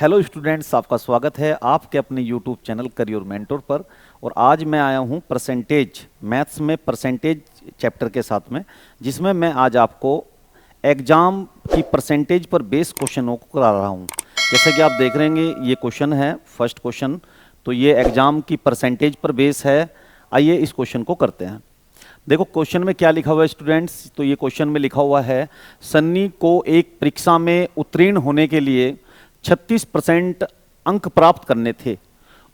Hello students, आपका स्वागत है आपके अपने यूट्यूब चैनल करियर मेंटोर पर। और आज मैं आया हूं परसेंटेज मैथ्स में परसेंटेज चैप्टर के साथ में, जिसमें मैं आज आपको एग्जाम की परसेंटेज पर बेस क्वेश्चनों को करा रहा हूं। जैसे कि आप देख रहे हैं ये क्वेश्चन है फर्स्ट क्वेश्चन, तो ये एग्जाम की परसेंटेज पर बेस है। आइए इस क्वेश्चन को करते हैं। देखो क्वेश्चन में क्या लिखा हुआ है स्टूडेंट्स, तो ये क्वेश्चन में लिखा हुआ है सन्नी को एक परीक्षा में उत्तीर्ण होने के लिए 36% अंक प्राप्त करने थे।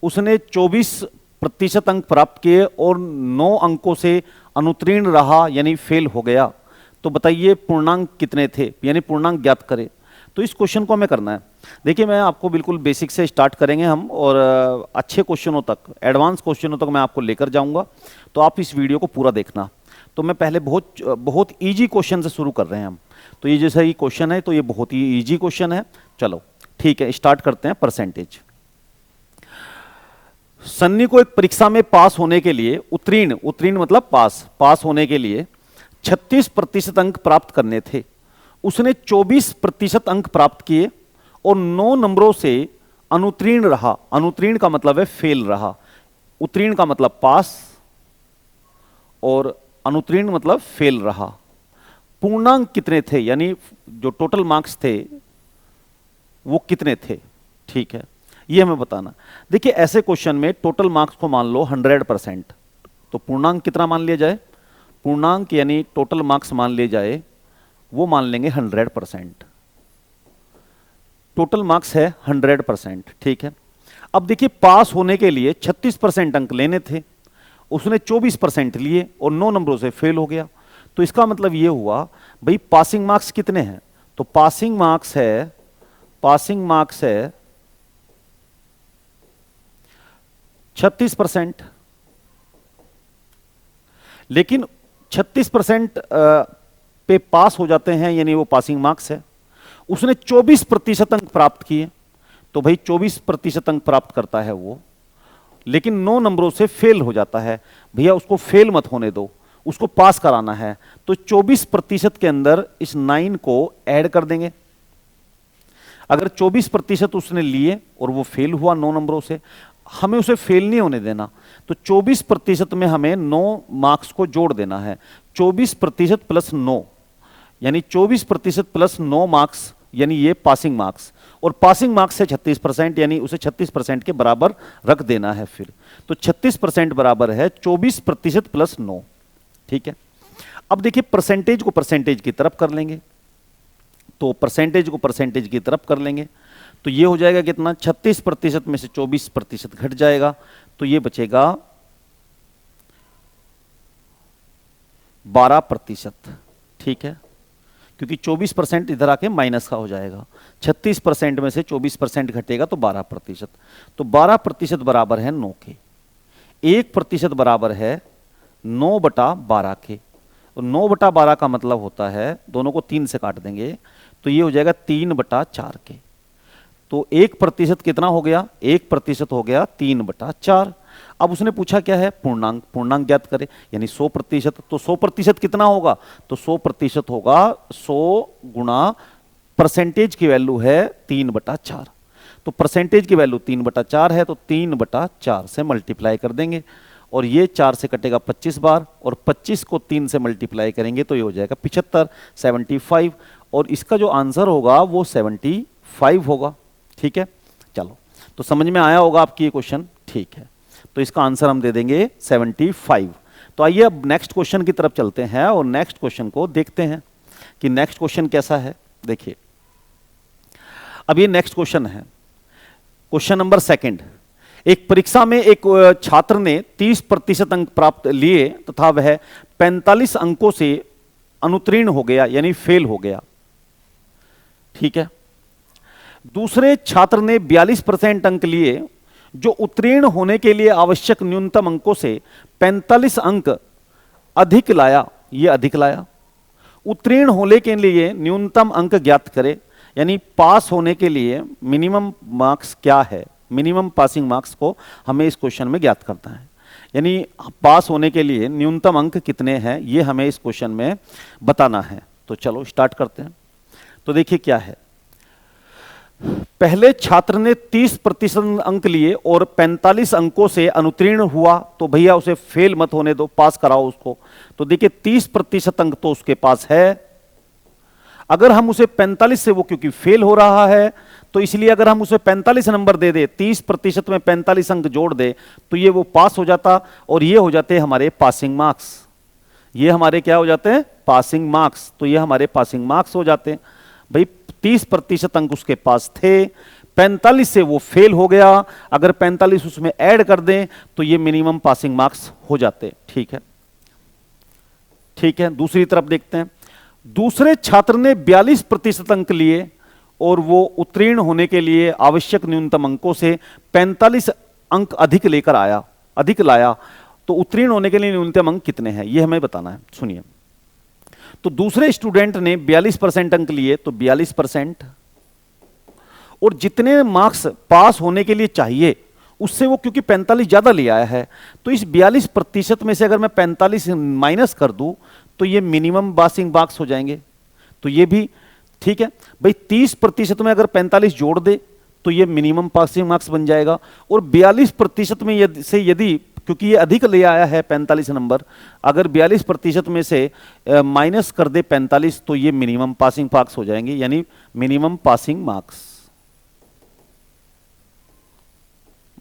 उसने 24% अंक प्राप्त किए और 9 अंकों से अनुत्तीर्ण रहा यानी फेल हो गया। तो बताइए पूर्णांक कितने थे, यानी पूर्णांक ज्ञात करें। तो इस क्वेश्चन को हमें करना है। देखिए मैं आपको बिल्कुल बेसिक से स्टार्ट करेंगे हम, और अच्छे क्वेश्चनों तक, एडवांस क्वेश्चनों तक मैं आपको लेकर जाऊंगा। तो आप इस वीडियो को पूरा देखना। तो मैं पहले बहुत इजी क्वेश्चन से शुरू कर रहे हैं हम। तो ये जैसा ही क्वेश्चन है तो ये बहुत ही इजी क्वेश्चन है। चलो ठीक है, स्टार्ट करते हैं। परसेंटेज। सन्नी को एक परीक्षा में पास होने के लिए उत्तीर्ण मतलब पास होने के लिए 36% अंक प्राप्त करने थे। उसने 24% अंक प्राप्त किए और 9 नंबरों से अनुत्तीर्ण रहा। अनुत्तीर्ण का मतलब है फेल रहा, उत्तीर्ण का मतलब पास और अनुत्तीर्ण मतलब फेल रहा। पूर्णांक कितने थे, यानी जो टोटल मार्क्स थे वो कितने थे। ठीक है, ये हमें बताना। देखिए ऐसे क्वेश्चन में टोटल मार्क्स को मान लो 100%। तो पूर्णांक कितना मान लिया जाए, पूर्णांक यानी टोटल मार्क्स मान लिए जाए, वो मान लेंगे 100%। टोटल मार्क्स है 100%। ठीक है, अब देखिए पास होने के लिए 36% अंक लेने थे, उसने 24% लिए और 9 नंबरों से फेल हो गया। तो इसका मतलब ये हुआ भाई पासिंग मार्क्स कितने हैं। तो पासिंग मार्क्स है 36%। लेकिन 36% पे पास हो जाते हैं यानी वो पासिंग मार्क्स है। उसने 24% अंक प्राप्त किए, तो भाई 24% अंक प्राप्त करता है वो, लेकिन 9 नंबरों से फेल हो जाता है। भैया उसको फेल मत होने दो, उसको पास कराना है। तो 24% के अंदर इस 9 को ऐड कर देंगे। अगर 24% उसने लिए और वो फेल हुआ 9 नंबरों से, हमें उसे फेल नहीं होने देना। तो 24% में हमें 9 मार्क्स को जोड़ देना है। 24% प्लस 9 यानी 24% प्लस 9 मार्क्स यानी ये पासिंग मार्क्स, और पासिंग मार्क्स है 36% यानी उसे 36% के बराबर रख देना है फिर। तो 36% बराबर है 24% प्लस 9। ठीक है, अब देखिए परसेंटेज को परसेंटेज की तरफ कर लेंगे। तो परसेंटेज को परसेंटेज की तरफ कर लेंगे तो ये हो जाएगा कितना, 36% में से 24% घट जाएगा, तो ये बचेगा 12%। ठीक है, क्योंकि 24% इधर आके माइनस का हो जाएगा। 36% में से 24% घटेगा तो 12%। तो 12% बराबर है 9 के। 1% बराबर है 9/12 के। 9/12 का मतलब होता है, दोनों को 3 से काट देंगे तो ये हो जाएगा 3/4 के। तो 1% कितना हो गया, 1% हो गया 3/4। अब उसने पूछा क्या है, पूर्णांक। पूर्णांक ज्ञात करें यानी 100%। तो 100% कितना होगा, तो 100% होगा 100 गुणा परसेंटेज की वैल्यू है 3/4। तो परसेंटेज की वैल्यू 3/4 है, तो 3/4 से मल्टीप्लाई कर देंगे और ये 4 से कटेगा 25 बार, और 25 को 3 से मल्टीप्लाई करेंगे तो ये हो जाएगा 75, 75। और इसका जो आंसर होगा वो 75 होगा। ठीक है, चलो तो समझ में आया होगा आपकी ये क्वेश्चन। ठीक है, तो इसका आंसर हम दे देंगे 75। तो आइए अब नेक्स्ट क्वेश्चन की तरफ चलते हैं और नेक्स्ट क्वेश्चन को देखते हैं कि नेक्स्ट क्वेश्चन कैसा है। देखिए अब ये नेक्स्ट क्वेश्चन है, क्वेश्चन नंबर 2। एक परीक्षा में एक छात्र ने 30% अंक प्राप्त लिए तथा वह 45 अंकों से अनुत्तीर्ण हो गया यानी फेल हो गया। ठीक है, दूसरे छात्र ने 42% अंक लिए जो उत्तीर्ण होने के लिए आवश्यक न्यूनतम अंकों से 45 अंक अधिक लाया। ये अधिक लाया। उत्तीर्ण होने के लिए न्यूनतम अंक ज्ञात करें, यानी पास होने के लिए मिनिमम मार्क्स क्या है, मिनिमम पासिंग मार्क्स को हमें इस क्वेश्चन में ज्ञात करना है। यानी पास होने के लिए न्यूनतम अंक कितने हैं ये हमें इस क्वेश्चन में बताना है। तो चलो स्टार्ट करते हैं। तो देखिए क्या है, पहले छात्र ने 30% अंक लिए और 45 अंकों से अनुत्तीर्ण हुआ तो भैया उसे फेल मत होने दो, पास कराओ उसको। तो देखिए 30% अंक तो उसके पास है, अगर हम उसे 45 से, वो क्योंकि फेल हो रहा है तो इसलिए अगर हम उसे 45 नंबर दे दे, 30% में 45 अंक जोड़ दे तो ये वो पास हो जाता, और ये हो जाते हैं हमारे पासिंग मार्क्स। ये हमारे क्या हो जाते हैं? Passing marks. तो ये हमारे पासिंग मार्क्स हो जाते हैं। भाई 30% अंक उसके पास थे, 45 से वो फेल हो गया, अगर 45 उसमें ऐड कर दें तो ये मिनिमम पासिंग मार्क्स हो जाते। ठीक है, ठीक है। दूसरी तरफ देखते हैं, दूसरे छात्र ने 42% अंक लिए और वो उत्तीर्ण होने के लिए आवश्यक न्यूनतम अंकों से 45 अंक अधिक लेकर आया, अधिक लाया, तो उत्तीर्ण होने के लिए न्यूनतम अंक कितने हैं ये हमें बताना है। सुनिए, तो दूसरे स्टूडेंट ने 42% अंक लिए, तो 42%, और जितने मार्क्स पास होने के लिए चाहिए उससे वो क्योंकि 45 ज्यादा ले आया है, तो इस 42% में से अगर मैं 45 माइनस कर दूं तो ये मिनिमम पासिंग मार्क्स हो जाएंगे। तो ये भी ठीक है भाई, 30% में अगर 45 जोड़ दे तो ये मिनिमम पासिंग मार्क्स बन जाएगा, और 42% में यदि क्योंकि ये अधिक ले आया है 45 नंबर, अगर 42% में से माइनस कर दे 45 तो ये मिनिमम पासिंग मार्क्स हो जाएंगे, यानी मिनिमम पासिंग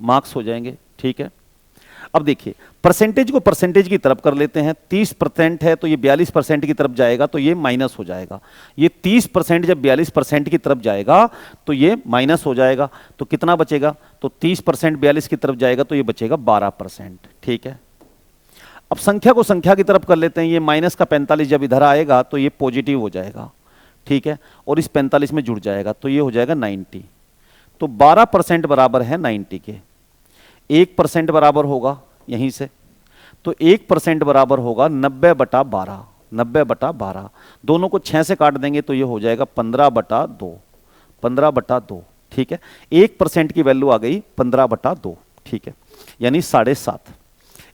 मार्क्स हो जाएंगे। ठीक है, अब देखिए परसेंटेज को परसेंटेज की तरफ कर लेते हैं। 30% है तो ये 42% की तरफ जाएगा, तो ये माइनस हो जाएगा। ये 30% जब 42% की तरफ जाएगा तो ये माइनस हो जाएगा, तो कितना बचेगा? तो 30% 42 की तरफ जाएगा तो ये बचेगा 12%। ठीक है, अब संख्या को संख्या की तरफ कर लेते हैं। ये माइनस का 45 जब इधर आएगा तो ये पॉजिटिव हो जाएगा। ठीक है, और इस 45 में जुड़ जाएगा तो ये हो जाएगा 90। तो 12% बराबर है 90 के। 1% बराबर होगा यहीं से, तो 1% बराबर होगा 90/12। 90/12 दोनों को 6 से काट देंगे तो ये हो जाएगा 15/2। 15/2। ठीक है, 1% की वैल्यू आ गई 15/2। ठीक है, यानी 7.5।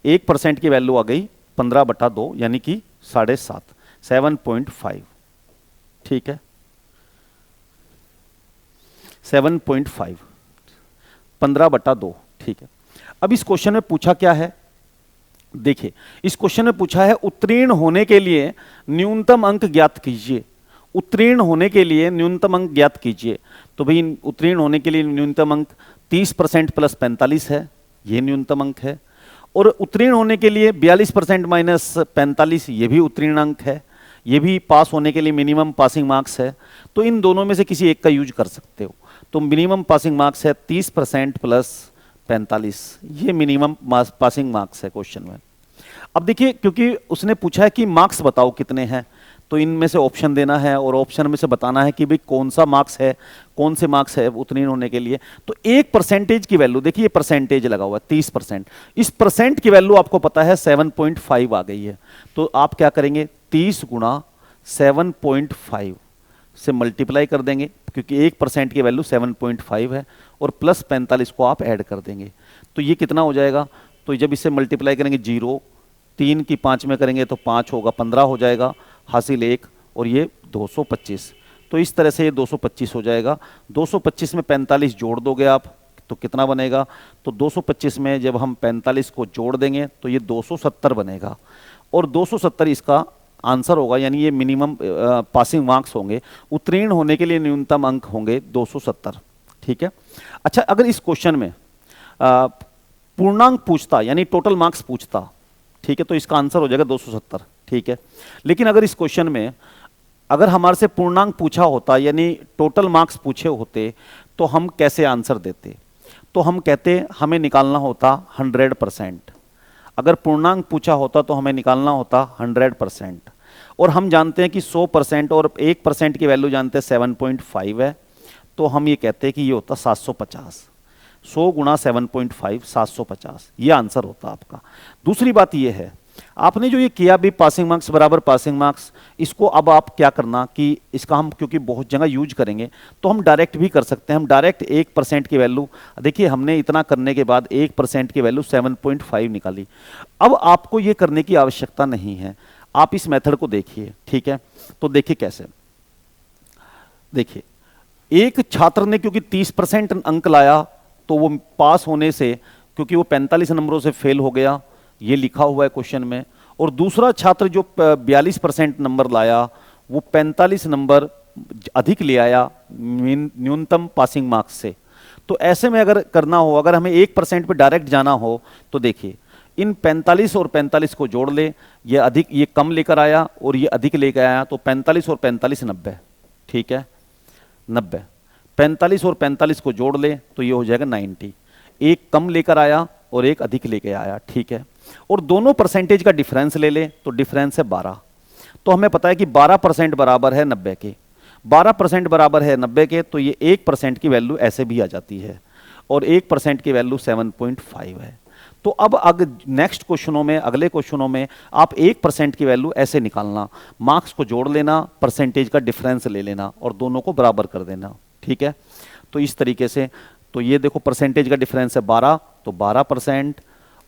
1% की वैल्यू आ गई 15/2 यानी कि 7.5, 7.5। ठीक है, 7.5, 15/2। ठीक है, अब इस क्वेश्चन में पूछा क्या है? देखिए, इस क्वेश्चन में पूछा है उत्तीर्ण होने के लिए न्यूनतम अंक ज्ञात कीजिए। उत्तीर्ण होने के लिए न्यूनतम अंक ज्ञात कीजिए। तो भाई उत्तीर्ण होने के लिए न्यूनतम अंक 30% प्लस 45 है, ये न्यूनतम अंक है। और उत्तीर्ण होने के लिए 42% माइनस 45, ये भी उत्तीर्ण अंक है। ये भी पास होने के लिए मिनिमम पासिंग मार्क्स है। तो इन दोनों में से किसी एक का यूज कर सकते हो। तो मिनिमम पासिंग मार्क्स है 30% प्लस 45, ये मिनिमम पासिंग मार्क्स है क्वेश्चन में। अब देखिए, क्योंकि उसने पूछा है कि मार्क्स बताओ कितने हैं, तो इनमें से ऑप्शन देना है और ऑप्शन में से बताना है कि भाई कौन सा मार्क्स है, कौन से मार्क्स है उत्तीर्ण होने के लिए। तो एक परसेंटेज की वैल्यू, देखिए परसेंटेज लगा हुआ है 30%, इस परसेंट की वैल्यू आपको पता है 7.5 आ गई है। तो आप क्या करेंगे? 30 गुणा 7.5 से मल्टीप्लाई कर देंगे, क्योंकि 1% की वैल्यू 7.5 है, और प्लस 45 को आप ऐड कर देंगे। तो ये कितना हो जाएगा? तो जब इससे मल्टीप्लाई करेंगे 0, 3 की 5 में करेंगे तो 5 होगा, 15 हो जाएगा, हासिल 1, और ये 225। तो इस तरह से ये 225 हो जाएगा। 225 में 45 जोड़ दोगे आप तो कितना बनेगा? तो 225 में जब हम 45 को जोड़ देंगे तो ये 270 बनेगा, और 270 इसका आंसर होगा, यानी ये मिनिमम पासिंग मार्क्स होंगे। उत्तीर्ण होने के लिए न्यूनतम अंक होंगे 270। ठीक है, अच्छा अगर इस क्वेश्चन में पूर्णांक पूछता, यानी टोटल मार्क्स पूछता, ठीक है, तो इसका आंसर हो जाएगा 270। ठीक है, लेकिन अगर इस क्वेश्चन में अगर हमारे से पूर्णांक पूछा होता, यानी टोटल मार्क्स पूछे होते, तो हम कैसे आंसर देते? तो हम कहते हमें निकालना होता 100%। अगर पूर्णांक पूछा होता तो हमें निकालना होता 100%, और हम जानते हैं कि 100% और 1% की वैल्यू जानते हैं 7.5 है, तो हम ये कहते हैं कि ये होता 750। 100 गुणा 7.5, 750, ये आंसर होता आपका। दूसरी बात ये है, आपने जो ये किया भी पासिंग मार्क्स बराबर पासिंग मार्क्स, इसको अब आप क्या करना कि इसका हम क्योंकि बहुत जगह यूज करेंगे तो हम डायरेक्ट भी कर सकते हैं। हम डायरेक्ट 1% की वैल्यू, देखिए हमने इतना करने के बाद 1% की वैल्यू 7.5 निकाली। अब आपको ये करने की आवश्यकता नहीं है, आप इस मेथड को देखिए। ठीक है, तो देखिए कैसे, देखिए एक छात्र ने क्योंकि 30% अंक लाया तो वो पास होने से, क्योंकि वो 45 नंबरों से फेल हो गया, ये लिखा हुआ है क्वेश्चन में। और दूसरा छात्र जो 42% नंबर लाया वो 45 नंबर अधिक ले आया न्यूनतम पासिंग मार्क्स से। तो ऐसे में अगर करना हो, अगर हमें 1% पे डायरेक्ट जाना हो तो देखिए इन 45 और 45 को जोड़ ले, ये अधिक, ये कम लेकर आया और ये अधिक लेकर आया, तो 45 और 45 90, ठीक है 90। 45 और 45 को जोड़ ले तो ये हो जाएगा 90। एक कम लेकर आया और एक अधिक लेकर आया, ठीक है। और दोनों परसेंटेज का डिफरेंस ले ले तो डिफरेंस है 12। तो हमें पता है कि 12% बराबर है 90 के, 12% बराबर है 90 के, तो ये 1% की वैल्यू ऐसे भी आ जाती है और 1% की वैल्यू 7.5 है। तो अब नेक्स्ट क्वेश्चनों में, अगले क्वेश्चनों में आप 1% की वैल्यू ऐसे निकालना, मार्क्स को जोड़ लेना, परसेंटेज का डिफरेंस ले लेना और दोनों को बराबर कर देना, ठीक है। तो इस तरीके से, तो ये देखो परसेंटेज का डिफरेंस है 12, तो 12%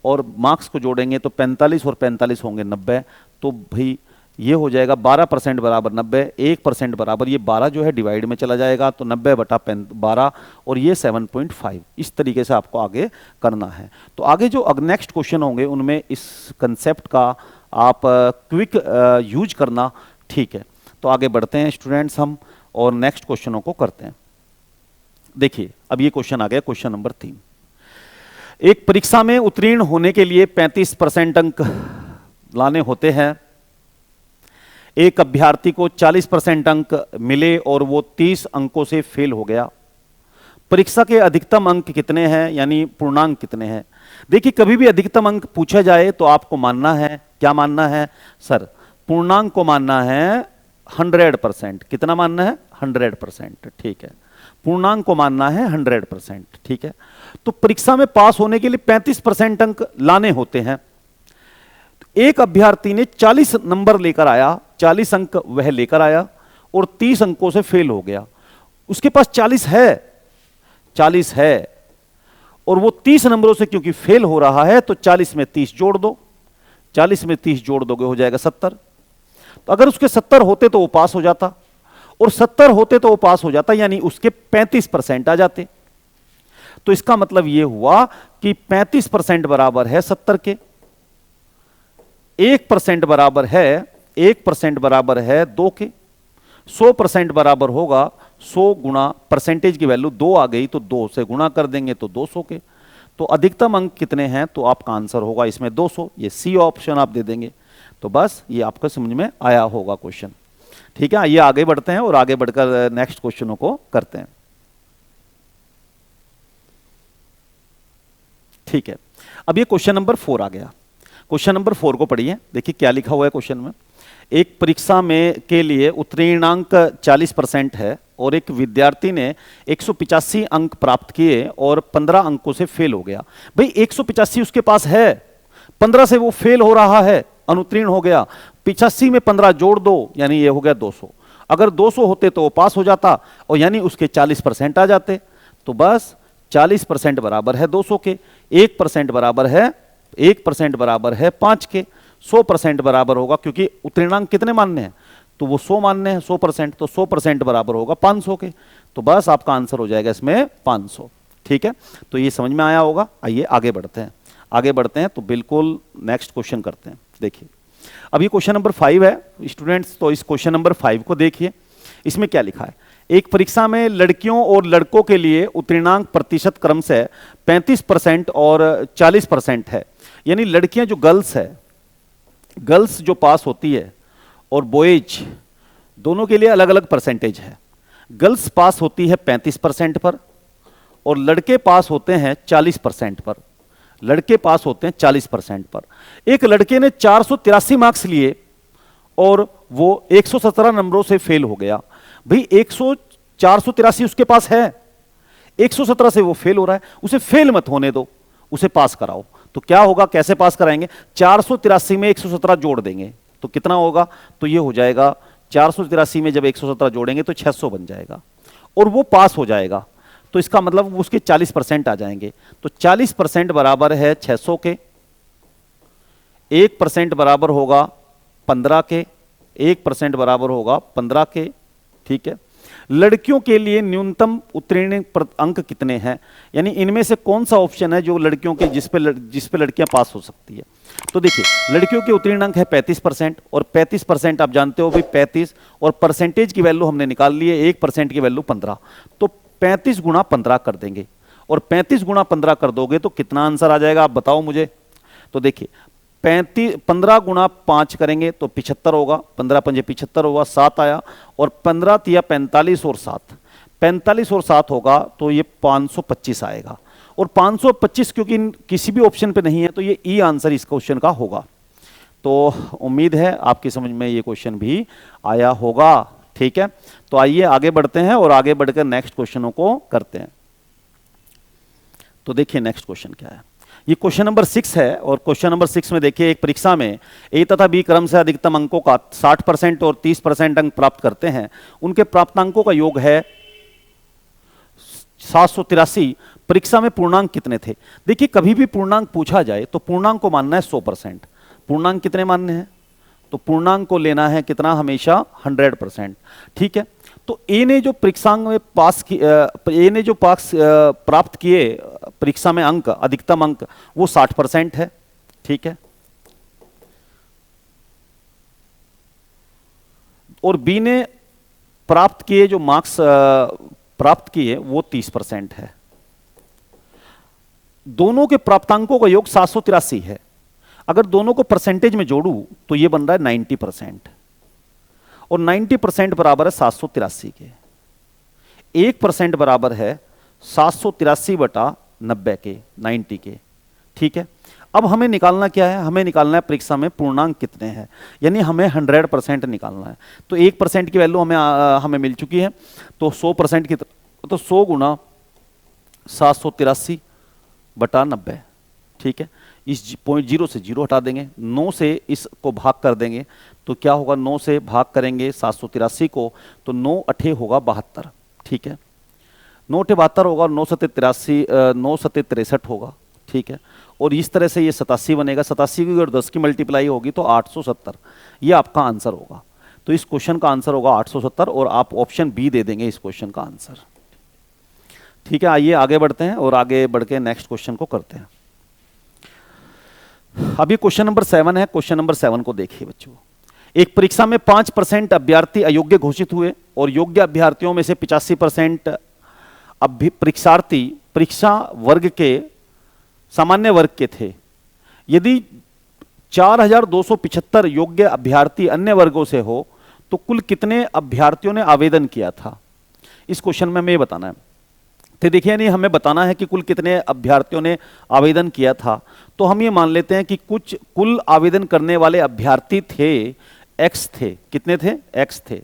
और मार्क्स को जोड़ेंगे तो 45 और 45 होंगे 90, तो भाई ये हो जाएगा 12% बराबर 90, 1% बराबर ये 12 जो है डिवाइड में चला जाएगा, तो 90 बटा 12 और ये 7.5। इस तरीके से आपको आगे करना है। तो आगे जो नेक्स्ट क्वेश्चन होंगे उनमें इस कंसेप्ट का आप क्विक यूज करना, ठीक है। तो आगे बढ़ते हैं स्टूडेंट्स हम और नेक्स्ट क्वेश्चनों को करते हैं। देखिए अब ये क्वेश्चन आ गया, क्वेश्चन नंबर 3। एक परीक्षा में उत्तीर्ण होने के लिए 35% अंक लाने होते हैं। एक अभ्यर्थी को 40% अंक मिले और वो 30 अंकों से फेल हो गया। परीक्षा के अधिकतम अंक कितने हैं, यानी पूर्णांक कितने हैं। देखिए कभी भी अधिकतम अंक पूछा जाए तो आपको मानना है, क्या मानना है सर, पूर्णांक को मानना है 100%। कितना मानना है 100%, ठीक है। पूर्णांक को मानना है 100%, ठीक है। तो परीक्षा में पास होने के लिए 35% अंक लाने होते हैं। एक अभ्यर्थी ने 40 नंबर लेकर आया, 40 अंक वह लेकर आया और 30 अंकों से फेल हो गया। उसके पास 40 है और वो 30 नंबरों से क्योंकि फेल हो रहा है तो 40 में 30 जोड़ दो, 40 में 30 जोड़ दोगे हो जाएगा 70। तो अगर उसके 70 होते तो वो पास हो जाता और 70 होते तो वो पास हो जाता, यानी उसके 35% आ जाते। तो इसका मतलब ये हुआ कि 35% बराबर है 70 के। 1% बराबर है 1% बराबर है 2 के। 100% बराबर होगा 100 गुणा, परसेंटेज की वैल्यू 2 आ गई तो 2 से गुणा कर देंगे तो 200 के। तो अधिकतम अंक कितने हैं, तो आपका आंसर होगा इसमें 200। ये सी ऑप्शन आप दे देंगे। तो बस ये आपको समझ में आया होगा क्वेश्चन, ठीक है। ये आगे बढ़ते हैं और आगे बढ़कर नेक्स्ट क्वेश्चनों को करते हैं, ठीक है। अब ये क्वेश्चन नंबर 4 आ गया। क्वेश्चन नंबर 4 को पढ़िए, देखिए क्या लिखा हुआ है क्वेश्चन में। एक परीक्षा में के लिए उत्तीर्णांक 40% है और एक विद्यार्थी ने 185 अंक प्राप्त किए और 15 अंकों से फेल हो गया। भाई 185 उसके पास है, 15 से वो फेल हो रहा है, अनुत्तीर्ण हो गया। 85 में 15 जोड़ दो, यानी ये हो गया 200। अगर 200 होते तो वो पास हो जाता और यानी उसके 40% आ जाते। तो बस 40% बराबर है 200 के, 1% बराबर है 1% बराबर है 5 के। 100% बराबर होगा, क्योंकि उत्तीर्णांक कितने मानने हैं, तो वो 100 मानने हैं, 100%, तो 100% बराबर होगा 500 के। तो बस आपका आंसर हो जाएगा इसमें 500, ठीक है। तो ये समझ में आया होगा। आइए आगे बढ़ते हैं, आगे बढ़ते हैं तो बिल्कुल नेक्स्ट क्वेश्चन करते हैं। देखिए अब ये क्वेश्चन नंबर 5 है स्टूडेंट्स। तो इस क्वेश्चन नंबर 5 को देखिए, इसमें क्या लिखा है। एक परीक्षा में लड़कियों और लड़कों के लिए उत्तीर्णांक प्रतिशत क्रम से 35% और 40% है। यानी लड़कियां जो गर्ल्स है, गर्ल्स जो पास होती है और बॉयज दोनों के लिए अलग अलग परसेंटेज है। गर्ल्स पास होती है 35% पर और लड़के पास होते हैं 40% पर। लड़के पास होते हैं 40% पर। एक लड़के ने 483 मार्क्स लिए और वो 117 नंबरों से फेल हो गया। भाई 483 उसके पास है, 117 से वो फेल हो रहा है, उसे फेल मत होने दो, उसे पास कराओ। तो क्या होगा, कैसे पास कराएंगे, 483 में 117 जोड़ देंगे तो कितना होगा, तो ये हो जाएगा 483 में जब 117 जोड़ेंगे तो 600 बन जाएगा और वो पास हो जाएगा। तो इसका मतलब उसके 40% आ जाएंगे। तो 40% बराबर है 600 के, 1% बराबर होगा 15 के, 1% बराबर होगा 15 के, ठीक है। लड़कियों के लिए न्यूनतम उत्तीर्ण अंक कितने हैं, यानी इनमें से कौन सा ऑप्शन है जो लड़कियों के जिस पे लड़कियां पास हो सकती है। तो देखिए लड़कियों के उत्तीर्ण अंक है 35%, और 35% आप जानते हो भाई 35, और परसेंटेज की वैल्यू हमने निकाल ली है 1% की वैल्यू 15, तो 35 गुणा 15 कर देंगे, और 35 गुणा 15 कर दोगे तो कितना आंसर आ जाएगा आप बताओ मुझे। तो देखिए 15 गुणा 5 करेंगे तो 75 होगा, 15 पंजे 75 होगा, 7 आया, और 15 तिया 45 और 7, 45 और 7 होगा तो ये 525 आएगा, और 525 क्योंकि किसी भी ऑप्शन पे नहीं है तो ये ई आंसर इस क्वेश्चन का होगा। तो उम्मीद है आपकी समझ में ये क्वेश्चन भी आया होगा। ठीक है, तो आइए आगे बढ़ते हैं और आगे बढ़कर नेक्स्ट क्वेश्चनों को करते हैं। तो देखिए नेक्स्ट क्वेश्चन क्या है, ये क्वेश्चन नंबर 6 है, और क्वेश्चन नंबर 6 में देखिए एक परीक्षा में ए तथा बी क्रम से अधिकतम अंकों का 60% और 30% अंक प्राप्त करते हैं, उनके प्राप्तांकों का योग है 783। परीक्षा में पूर्णांक कितने थे। देखिए कभी भी पूर्णांक पूछा जाए तो पूर्णांक को मानना है 100%। पूर्णांक कितने मानने हैं, तो पूर्णांक को लेना है कितना, हमेशा 100%। ठीक है, तो ए ने जो परीक्षा में ए ने जो प्राप्त किए परीक्षा में अंक, अधिकतम अंक, वो 60% है। ठीक है, और बी ने प्राप्त किए जो मार्क्स प्राप्त किए वो 30% है। दोनों के प्राप्तांकों का योग 783 है। अगर दोनों को परसेंटेज में जोड़ूं तो ये बन रहा है 90%, और 90% बराबर है 783 के। 1% बराबर है 783 बटा 90 के, 90 के। ठीक है, अब हमें निकालना क्या है, हमें निकालना है परीक्षा में पूर्णांक कितने हैं, यानी हमें 100% निकालना है। तो 1% की वैल्यू हमें मिल चुकी है, तो 100% की तो 100 गुना 783 बटा 90। ठीक है, इस पॉइंट 0 से 0 हटा देंगे, 9 से इसको भाग कर देंगे तो क्या होगा, 9 से भाग करेंगे 783 को तो 9 अठे होगा 72। ठीक है, 9 अठे 72 होगा, और 9 सत्ते 83, 9 सत्ते 63 होगा। ठीक है, और इस तरह से ये 87 बनेगा। 87 की अगर 10 की मल्टीप्लाई होगी तो 870, ये आपका आंसर होगा। तो इस क्वेश्चन का आंसर होगा 870, और आप ऑप्शन बी दे देंगे इस क्वेश्चन का आंसर। ठीक है, आइए आगे बढ़ते हैं और आगे बढ़ के नेक्स्ट क्वेश्चन को करते हैं। अभी क्वेश्चन नंबर 7 है। क्वेश्चन नंबर 7 को देखिए बच्चों, एक परीक्षा में 5% अभ्यर्थी अयोग्य घोषित हुए, और योग्य अभ्यर्थियों में से 85% परीक्षार्थी परीक्षा वर्ग के सामान्य वर्ग के थे। यदि 4275 योग्य अभ्यर्थी अन्य वर्गों से हो तो कुल कितने अभ्यर्थियों ने आवेदन किया था। इस क्वेश्चन में हमें बताना है। तो देखिए नहीं, हमें बताना है कि कुल कितने अभ्यर्थियों ने आवेदन किया था। तो हम ये मान लेते हैं कि कुल आवेदन करने वाले अभ्यर्थी थे एक्स थे। कितने थे, एक्स थे।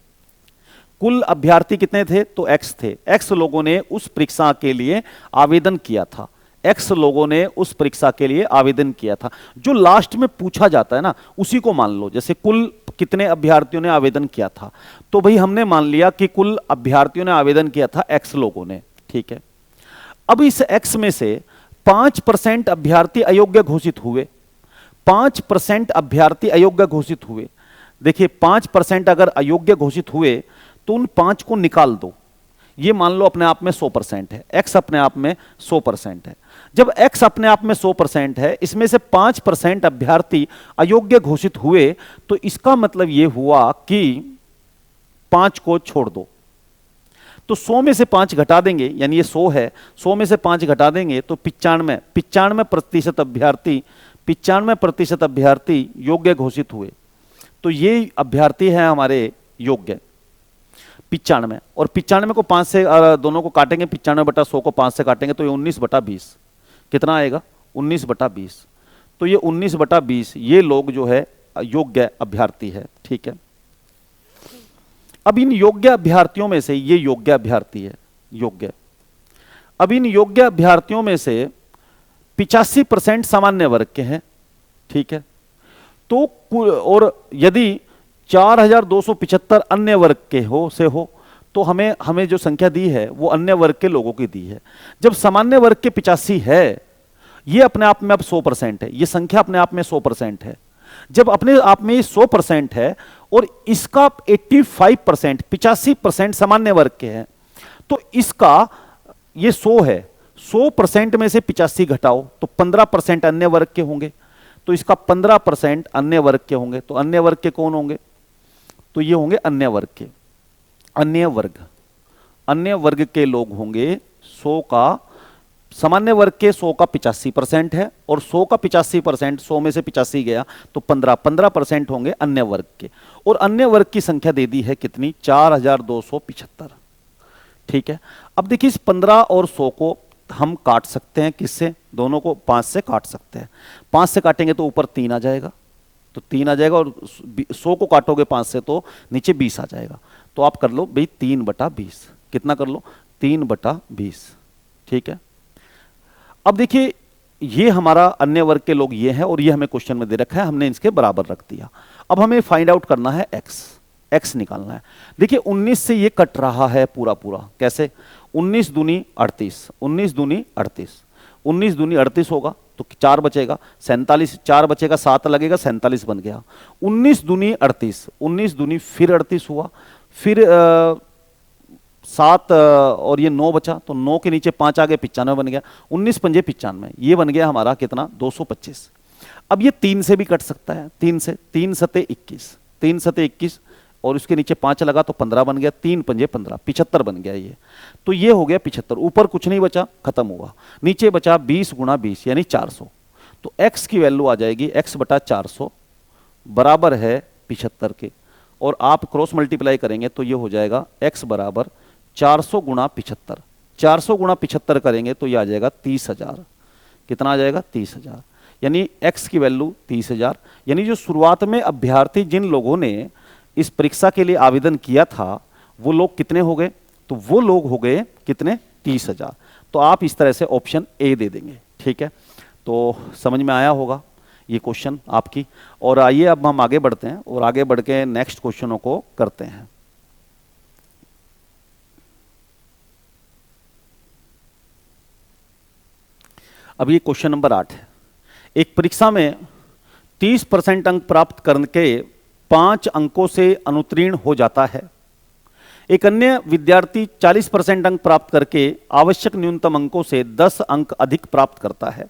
कुल अभ्यर्थी कितने थे, तो एक्स थे। एक्स लोगों ने उस परीक्षा के लिए आवेदन किया था। एक्स लोगों ने उस परीक्षा के लिए आवेदन किया था। जो लास्ट में पूछा जाता है ना, उसी को मान लो। जैसे कुल कितने अभ्यर्थियों ने आवेदन किया था, तो भाई हमने मान लिया कि कुल अभ्यर्थियों ने आवेदन किया था एक्स लोगों ने। ठीक है, अब इस एक्स में से 5% अभ्यर्थी अयोग्य घोषित हुए। 5% अभ्यर्थी अयोग्य घोषित हुए। देखिए 5% अगर अयोग्य घोषित हुए तो उन 5 को निकाल दो। ये मान लो अपने आप में 100% है। एक्स अपने आप में 100% है। जब एक्स अपने आप में 100% है, इसमें से 5% अभ्यर्थी अयोग्य घोषित हुए, तो इसका मतलब यह हुआ कि 5 को छोड़ दो। तो 100 में से 5 घटा देंगे, यानी ये 100 है, 100 में से 5 घटा देंगे तो 95% अभ्यर्थी 95% अभ्यर्थी योग्य घोषित हुए। तो ये अभ्यर्थी है हमारे योग्य 95, और 95 को 5 से दोनों को काटेंगे, 95 बटा 100 को 5 से काटेंगे तो ये 19 बटा 20 कितना आएगा, 19 बटा 20। तो ये 19 बटा 20 ये लोग जो है योग्य अभ्यर्थी है। ठीक है, अब इन योग्य अभ्यर्थियों में से ये योग्य अभ्यर्थी है योग्य। अब इन योग्य अभ्यर्थियों में से 85% सामान्य वर्ग के हैं। ठीक है, तो और यदि 4275 अन्य वर्ग के हो तो हमें जो संख्या दी है वो अन्य वर्ग के लोगों की दी है। जब सामान्य वर्ग के 85 है, ये अपने आप में अब 100% है, ये संख्या अपने आप में 100% है। जब अपने आप में 100% है और इसका 85% 85% सामान्य वर्ग के हैं, तो इसका ये 100 है, 100% में से 85 घटाओ तो 15% अन्य वर्ग के होंगे, तो इसका 15% अन्य वर्ग के होंगे। तो अन्य वर्ग के कौन होंगे? तो ये होंगे अन्य वर्ग के, अन्य वर्ग के लोग होंगे 100 का, सामान्य वर्ग के 100 का 85% है और 100 का 85%, 100 में से 85 गया तो 15% होंगे अन्य वर्ग के। और अन्य वर्ग की संख्या दे दी है कितनी? 4275। ठीक है, अब देखिए इस 15 और 100 को हम काट सकते हैं, किससे? दोनों को 5 से काट सकते हैं। 5 से काटेंगे तो ऊपर 3 आ जाएगा, तो 3 आ जाएगा, और 100 को काटोगे 5 से तो नीचे 20 आ जाएगा। तो आप कर लो भाई 3/20, कितना कर लो? 3/20। ठीक है, अब देखिए ये हमारा अन्य वर्ग के लोग ये हैं और ये हमें क्वेश्चन में दे रखा है, हमने इसके बराबर रख दिया। अब हमें फाइंड आउट करना है एक्स निकालना है। देखिए 19 से ये कट रहा है पूरा पूरा, कैसे? 19 दूनी 38, 19 दूनी 38, 19 दूनी 38 होगा तो 4 बचेगा, 47, 4 बचेगा, 7 लगेगा, 47 बन गया। 19 दूनी 38, 19 दूनी फिर 38 हुआ, फिर 7 और ये 9 बचा, तो 9 के नीचे 5 आ गए, 95 बन गया। 19 पंजे 95, ये बन गया हमारा कितना? 225। अब ये 3 से भी कट सकता है, 3 से, 3 सते 21, 3 सते 21 और उसके नीचे 5 लगा तो 15 बन गया, 3 पंजे 15, 75 बन गया ये। तो ये हो गया 75, ऊपर कुछ नहीं बचा, खत्म हुआ। नीचे बचा 20 गुणा 20 यानी 400। तो x की वैल्यू आ जाएगी x/400 बराबर है 75 के, और आप क्रॉस मल्टीप्लाई करेंगे तो ये हो जाएगा x बराबर 400 गुणा 75, 400 गुणा 75 करेंगे तो ये आ जाएगा 30,000। कितना आ जाएगा? 30,000, यानी x की वैल्यू 30,000। यानी जो शुरुआत में अभ्यर्थी जिन लोगों ने इस परीक्षा के लिए आवेदन किया था वो लोग कितने हो गए? तो वो लोग हो गए कितने? 30,000। तो आप इस तरह से ऑप्शन ए दे देंगे। ठीक है, तो समझ में आया होगा ये क्वेश्चन आपकी। और आइए अब हम आगे बढ़ते हैं और आगे बढ़ के नेक्स्ट क्वेश्चनों को करते हैं। अब ये क्वेश्चन नंबर 8 है। एक परीक्षा में 30% अंक प्राप्त करके 5 अंकों से अनुत्तीर्ण हो जाता है। एक अन्य विद्यार्थी 40% अंक प्राप्त करके आवश्यक न्यूनतम अंकों से 10 अंक अधिक प्राप्त करता है।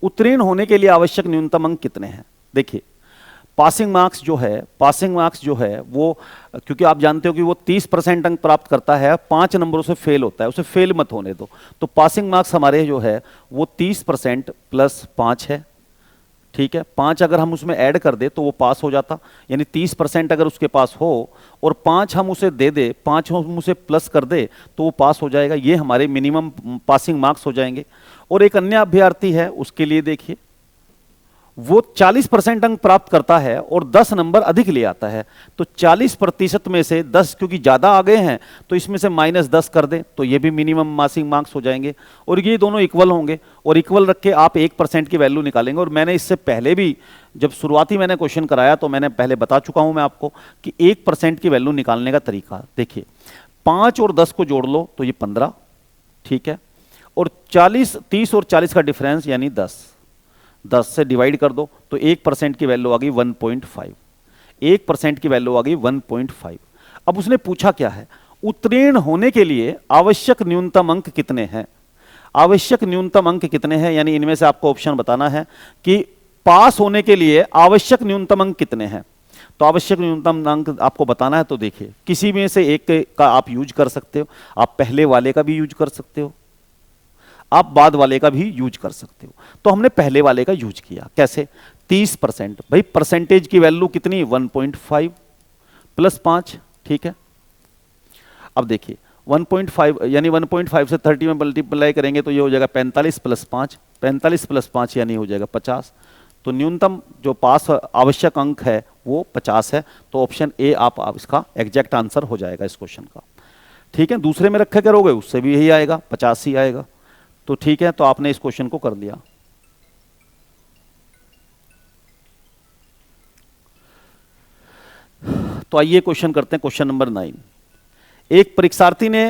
उत्तीर्ण होने के लिए आवश्यक न्यूनतम अंक कितने हैं? देखिए पासिंग मार्क्स जो है वो, क्योंकि आप जानते हो कि वो 30% अंक प्राप्त करता है, 5 नंबरों से फेल होता है, उसे फेल मत होने दो। तो पासिंग मार्क्स हमारे जो है वो 30% प्लस 5 है। ठीक है, 5 अगर हम उसमें ऐड कर दे तो वो पास हो जाता, यानी 30% अगर उसके पास हो और 5 हम उसे दे दे, 5 हम उसे प्लस कर दे तो वो पास हो जाएगा। ये हमारे मिनिमम पासिंग मार्क्स हो जाएंगे। और एक अन्य अभ्यर्थी है, उसके लिए देखिए वो 40% अंक प्राप्त करता है और 10 नंबर अधिक ले आता है। तो 40% में से 10 क्योंकि ज्यादा आ गए हैं तो इसमें से -10 कर दें तो ये भी मिनिमम पासिंग मार्क्स हो जाएंगे और ये दोनों इक्वल होंगे। और इक्वल रख के आप 1% की वैल्यू निकालेंगे। और मैंने इससे पहले भी जब शुरुआती मैंने क्वेश्चन कराया तो मैंने पहले बता चुका हूं मैं आपको कि 1% की वैल्यू निकालने का तरीका देखिए, 5 और 10 को जोड़ लो तो ये 15, ठीक है, और 30 और 40 का डिफरेंस यानी 10 से डिवाइड कर दो तो 1% की वैल्यू आ गई 1.5, 1% की वैल्यू आ गई 1.5। अब उसने पूछा क्या है? उत्तीर्ण होने के लिए आवश्यक न्यूनतम अंक कितने हैं? आवश्यक न्यूनतम अंक कितने हैं, यानी इनमें से आपको ऑप्शन बताना है कि पास होने के लिए आवश्यक न्यूनतम अंक कितने हैं। तो आवश्यक न्यूनतम अंक आपको बताना है तो देखिए किसी में से एक का आप यूज कर सकते हो, आप पहले वाले का भी यूज कर सकते हो, आप बाद वाले का भी यूज कर सकते हो। तो हमने पहले वाले का यूज किया। कैसे? 30%, भाई परसेंटेज की वैल्यू कितनी? 1.5 प्लस 5, ठीक है। अब देखिए 1.5 यानी 1.5 से 30 में मल्टीप्लाई करेंगे तो ये हो जाएगा 45 प्लस 5, 45 प्लस 5 यानी हो जाएगा 50। तो न्यूनतम जो पास आवश्यक अंक है वो 50 है। तो ऑप्शन ए आप इसका एग्जैक्ट आंसर हो जाएगा इस क्वेश्चन का। ठीक है, दूसरे में रखे करोगे उससे भी यही आएगा, 50 ही आएगा। तो ठीक है, तो आपने इस क्वेश्चन को कर लिया। तो आइए क्वेश्चन करते हैं, क्वेश्चन नंबर 9। एक परीक्षार्थी ने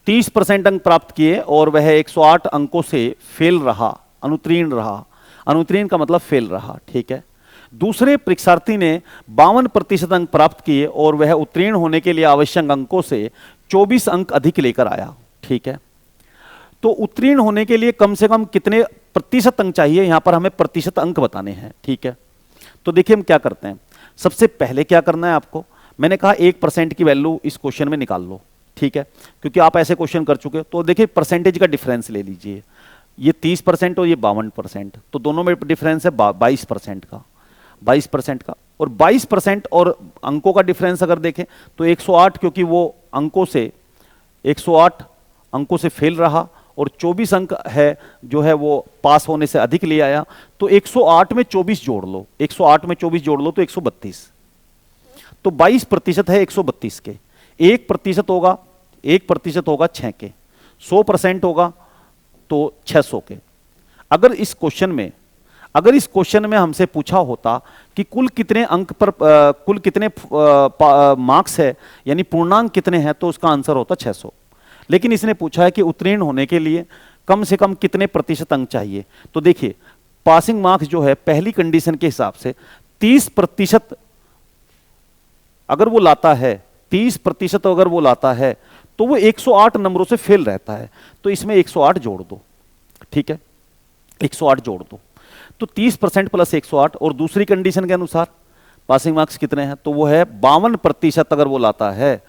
30% अंक प्राप्त किए और वह 108 अंकों से फेल रहा, अनुत्तीर्ण रहा। अनुत्तीर्ण का मतलब फेल रहा, ठीक है। दूसरे परीक्षार्थी ने 52% अंक प्राप्त किए और वह उत्तीर्ण होने के लिए आवश्यक अंकों से 24 अंक अधिक लेकर आया। ठीक है, तो उत्तीर्ण होने के लिए कम से कम कितने प्रतिशत अंक चाहिए, यहां पर हमें प्रतिशत अंक बताने हैं। ठीक है, तो देखिए हम क्या करते हैं, सबसे पहले क्या करना है आपको, मैंने कहा 1% की वैल्यू इस क्वेश्चन में निकाल लो। ठीक है, क्योंकि आप ऐसे क्वेश्चन कर चुके हो। तो देखिए परसेंटेज का डिफरेंस ले लीजिए, ये 30% और ये 52%, तो दोनों में डिफरेंस है 22% का, 22% का। और 22% और अंकों का डिफरेंस अगर देखें तो 108, क्योंकि वो अंकों से 108 अंकों से फेल रहा और 24 अंक है जो है वो पास होने से अधिक ले आया, तो 108 में 24 जोड़ लो, 108 में 24 जोड़ लो तो 132, तो 22% है 132 के। 1% होगा, 1% होगा 6 के, 100% होगा तो 600 के। अगर इस क्वेश्चन में हमसे पूछा होता कि कुल कितने अंक पर कुल कितने मार्क्स है, यानी पूर्णांक कितने हैं, तो उसका आंसर होता 600। लेकिन इसने पूछा है कि उत्तीर्ण होने के लिए कम से कम कितने प्रतिशत अंक चाहिए। तो देखिए पासिंग मार्क्स जो है पहली कंडीशन के हिसाब से 30% अगर वो लाता है, 30% अगर वो लाता है तो वो 108 नंबरों से फेल रहता है, तो इसमें 108 जोड़ दो। ठीक है, 108 जोड़ दो, तो 30% प्लस 108। और दूसरी कंडीशन के अनुसार पासिंग मार्क्स कितने हैं, तो वो है 52% अगर वो लाता है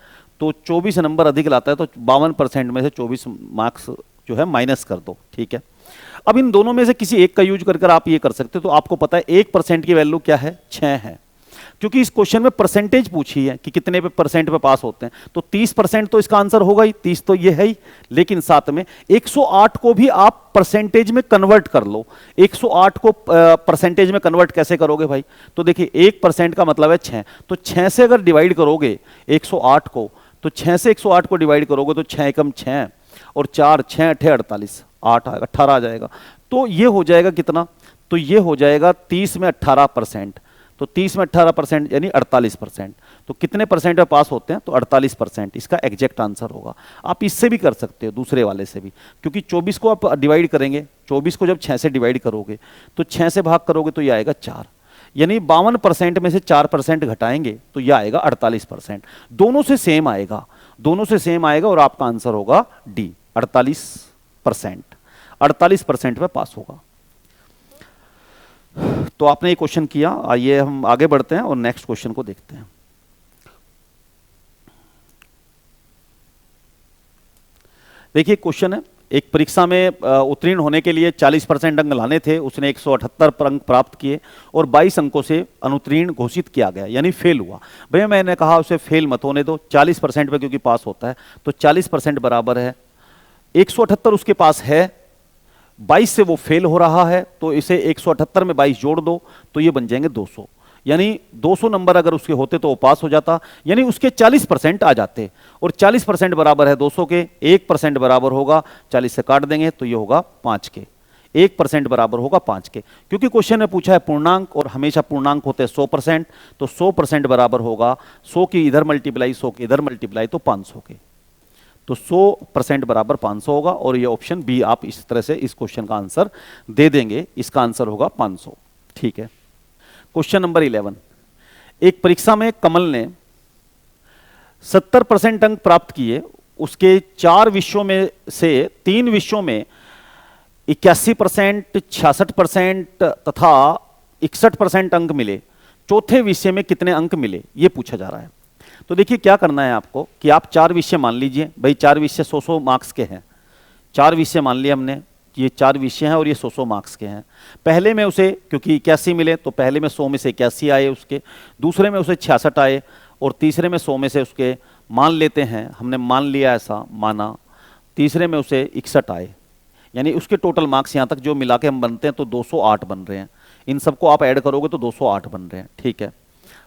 तो 24 नंबर अधिक लाता है, तो 52% में से 24 मार्क्स जो है माइनस कर दो। ठीक है, अब इन दोनों में से किसी एक का यूज कर आप ये कर सकते हो। तो आपको पता है 1% की वैल्यू क्या है, 6 है, क्योंकि इस क्वेश्चन में परसेंटेज पूछी है कि कितने पे परसेंट पे पास होते हैं, तो 30% तो इसका आंसर होगा ही, 30 तो ये है ही, लेकिन साथ में 108 को भी आप परसेंटेज में कन्वर्ट कर लो। 108 को परसेंटेज में कन्वर्ट कैसे करोगे भाई, तो देखिए 1% का मतलब है 6, तो 6 से अगर डिवाइड करोगे 108 को, तो 6 से 108 को डिवाइड करोगे तो 6 एकम 6 और 4 6 8 48 8 18 आ जाएगा। तो ये हो जाएगा कितना, तो ये हो जाएगा 30 में 18%, तो 30 में 18% यानी 48%। तो कितने परसेंट में पास होते हैं, तो 48% इसका एग्जैक्ट आंसर होगा। आप इससे भी कर सकते हो, दूसरे वाले से भी, क्योंकि 24 को आप डिवाइड करेंगे, 24 को जब 6 से डिवाइड करोगे तो 6 से भाग करोगे तो ये आएगा 4, यानी 52% में से 4% घटाएंगे तो यह आएगा 48%। दोनों से सेम आएगा, दोनों से सेम आएगा और आपका आंसर होगा डी, 48%। 48% पे पास होगा। तो आपने ये क्वेश्चन किया। आइए हम आगे बढ़ते हैं और नेक्स्ट क्वेश्चन को देखते हैं। देखिए क्वेश्चन है, एक परीक्षा में उत्तीर्ण होने के लिए 40% अंक लाने थे, उसने 178 अंक प्राप्त किए और 22 अंकों से अनुत्तीर्ण घोषित किया गया, यानी फेल हुआ। भैया मैंने कहा उसे फेल मत होने दो, 40% पे क्योंकि पास होता है, तो 40% बराबर है 178 उसके पास है, 22 से वो फेल हो रहा है, तो इसे 178 में 22 जोड़ दो तो ये बन जाएंगे 200, यानी 200 नंबर अगर उसके होते तो वो पास हो जाता, यानी उसके 40% आ जाते। और 40% बराबर है 200 के, 1% बराबर होगा 40 से काट देंगे तो ये होगा 5 के, 1% बराबर होगा 5 के। क्योंकि क्वेश्चन में पूछा है पूर्णांक और हमेशा पूर्णांक होते हैं 100%, तो 100% बराबर होगा 100 की इधर मल्टीप्लाई 100 की इधर मल्टीप्लाई तो 500 के, तो 100% बराबर 500 होगा। और ये ऑप्शन बी आप इस तरह से इस क्वेश्चन का आंसर दे देंगे, इसका आंसर होगा 500। ठीक है, क्वेश्चन नंबर 11, एक परीक्षा में कमल ने 70% अंक प्राप्त किए, उसके 4 विषयों में से 3 विषयों में 81%, 66% तथा 61% अंक मिले, चौथे विषय में कितने अंक मिले, ये पूछा जा रहा है। तो देखिए क्या करना है आपको कि आप 4 विषय मान लीजिए, भाई 4 विषय 100-100 मार्क्स के हैं, 4 विषय मान लिए हमने, ये 4 विषय हैं और ये 100-100 मार्क्स के हैं। पहले में उसे क्योंकि 81 मिले तो पहले में 100 में से 81 आए उसके, दूसरे में उसे 66 आए और तीसरे में 100 में से उसके मान लेते हैं, हमने मान लिया ऐसा माना, तीसरे में उसे 61 आए, यानी उसके टोटल मार्क्स यहाँ तक जो मिला के हम बनते हैं तो 208 बन रहे हैं। इन सबको आप ऐड करोगे तो 208 बन रहे हैं। ठीक है,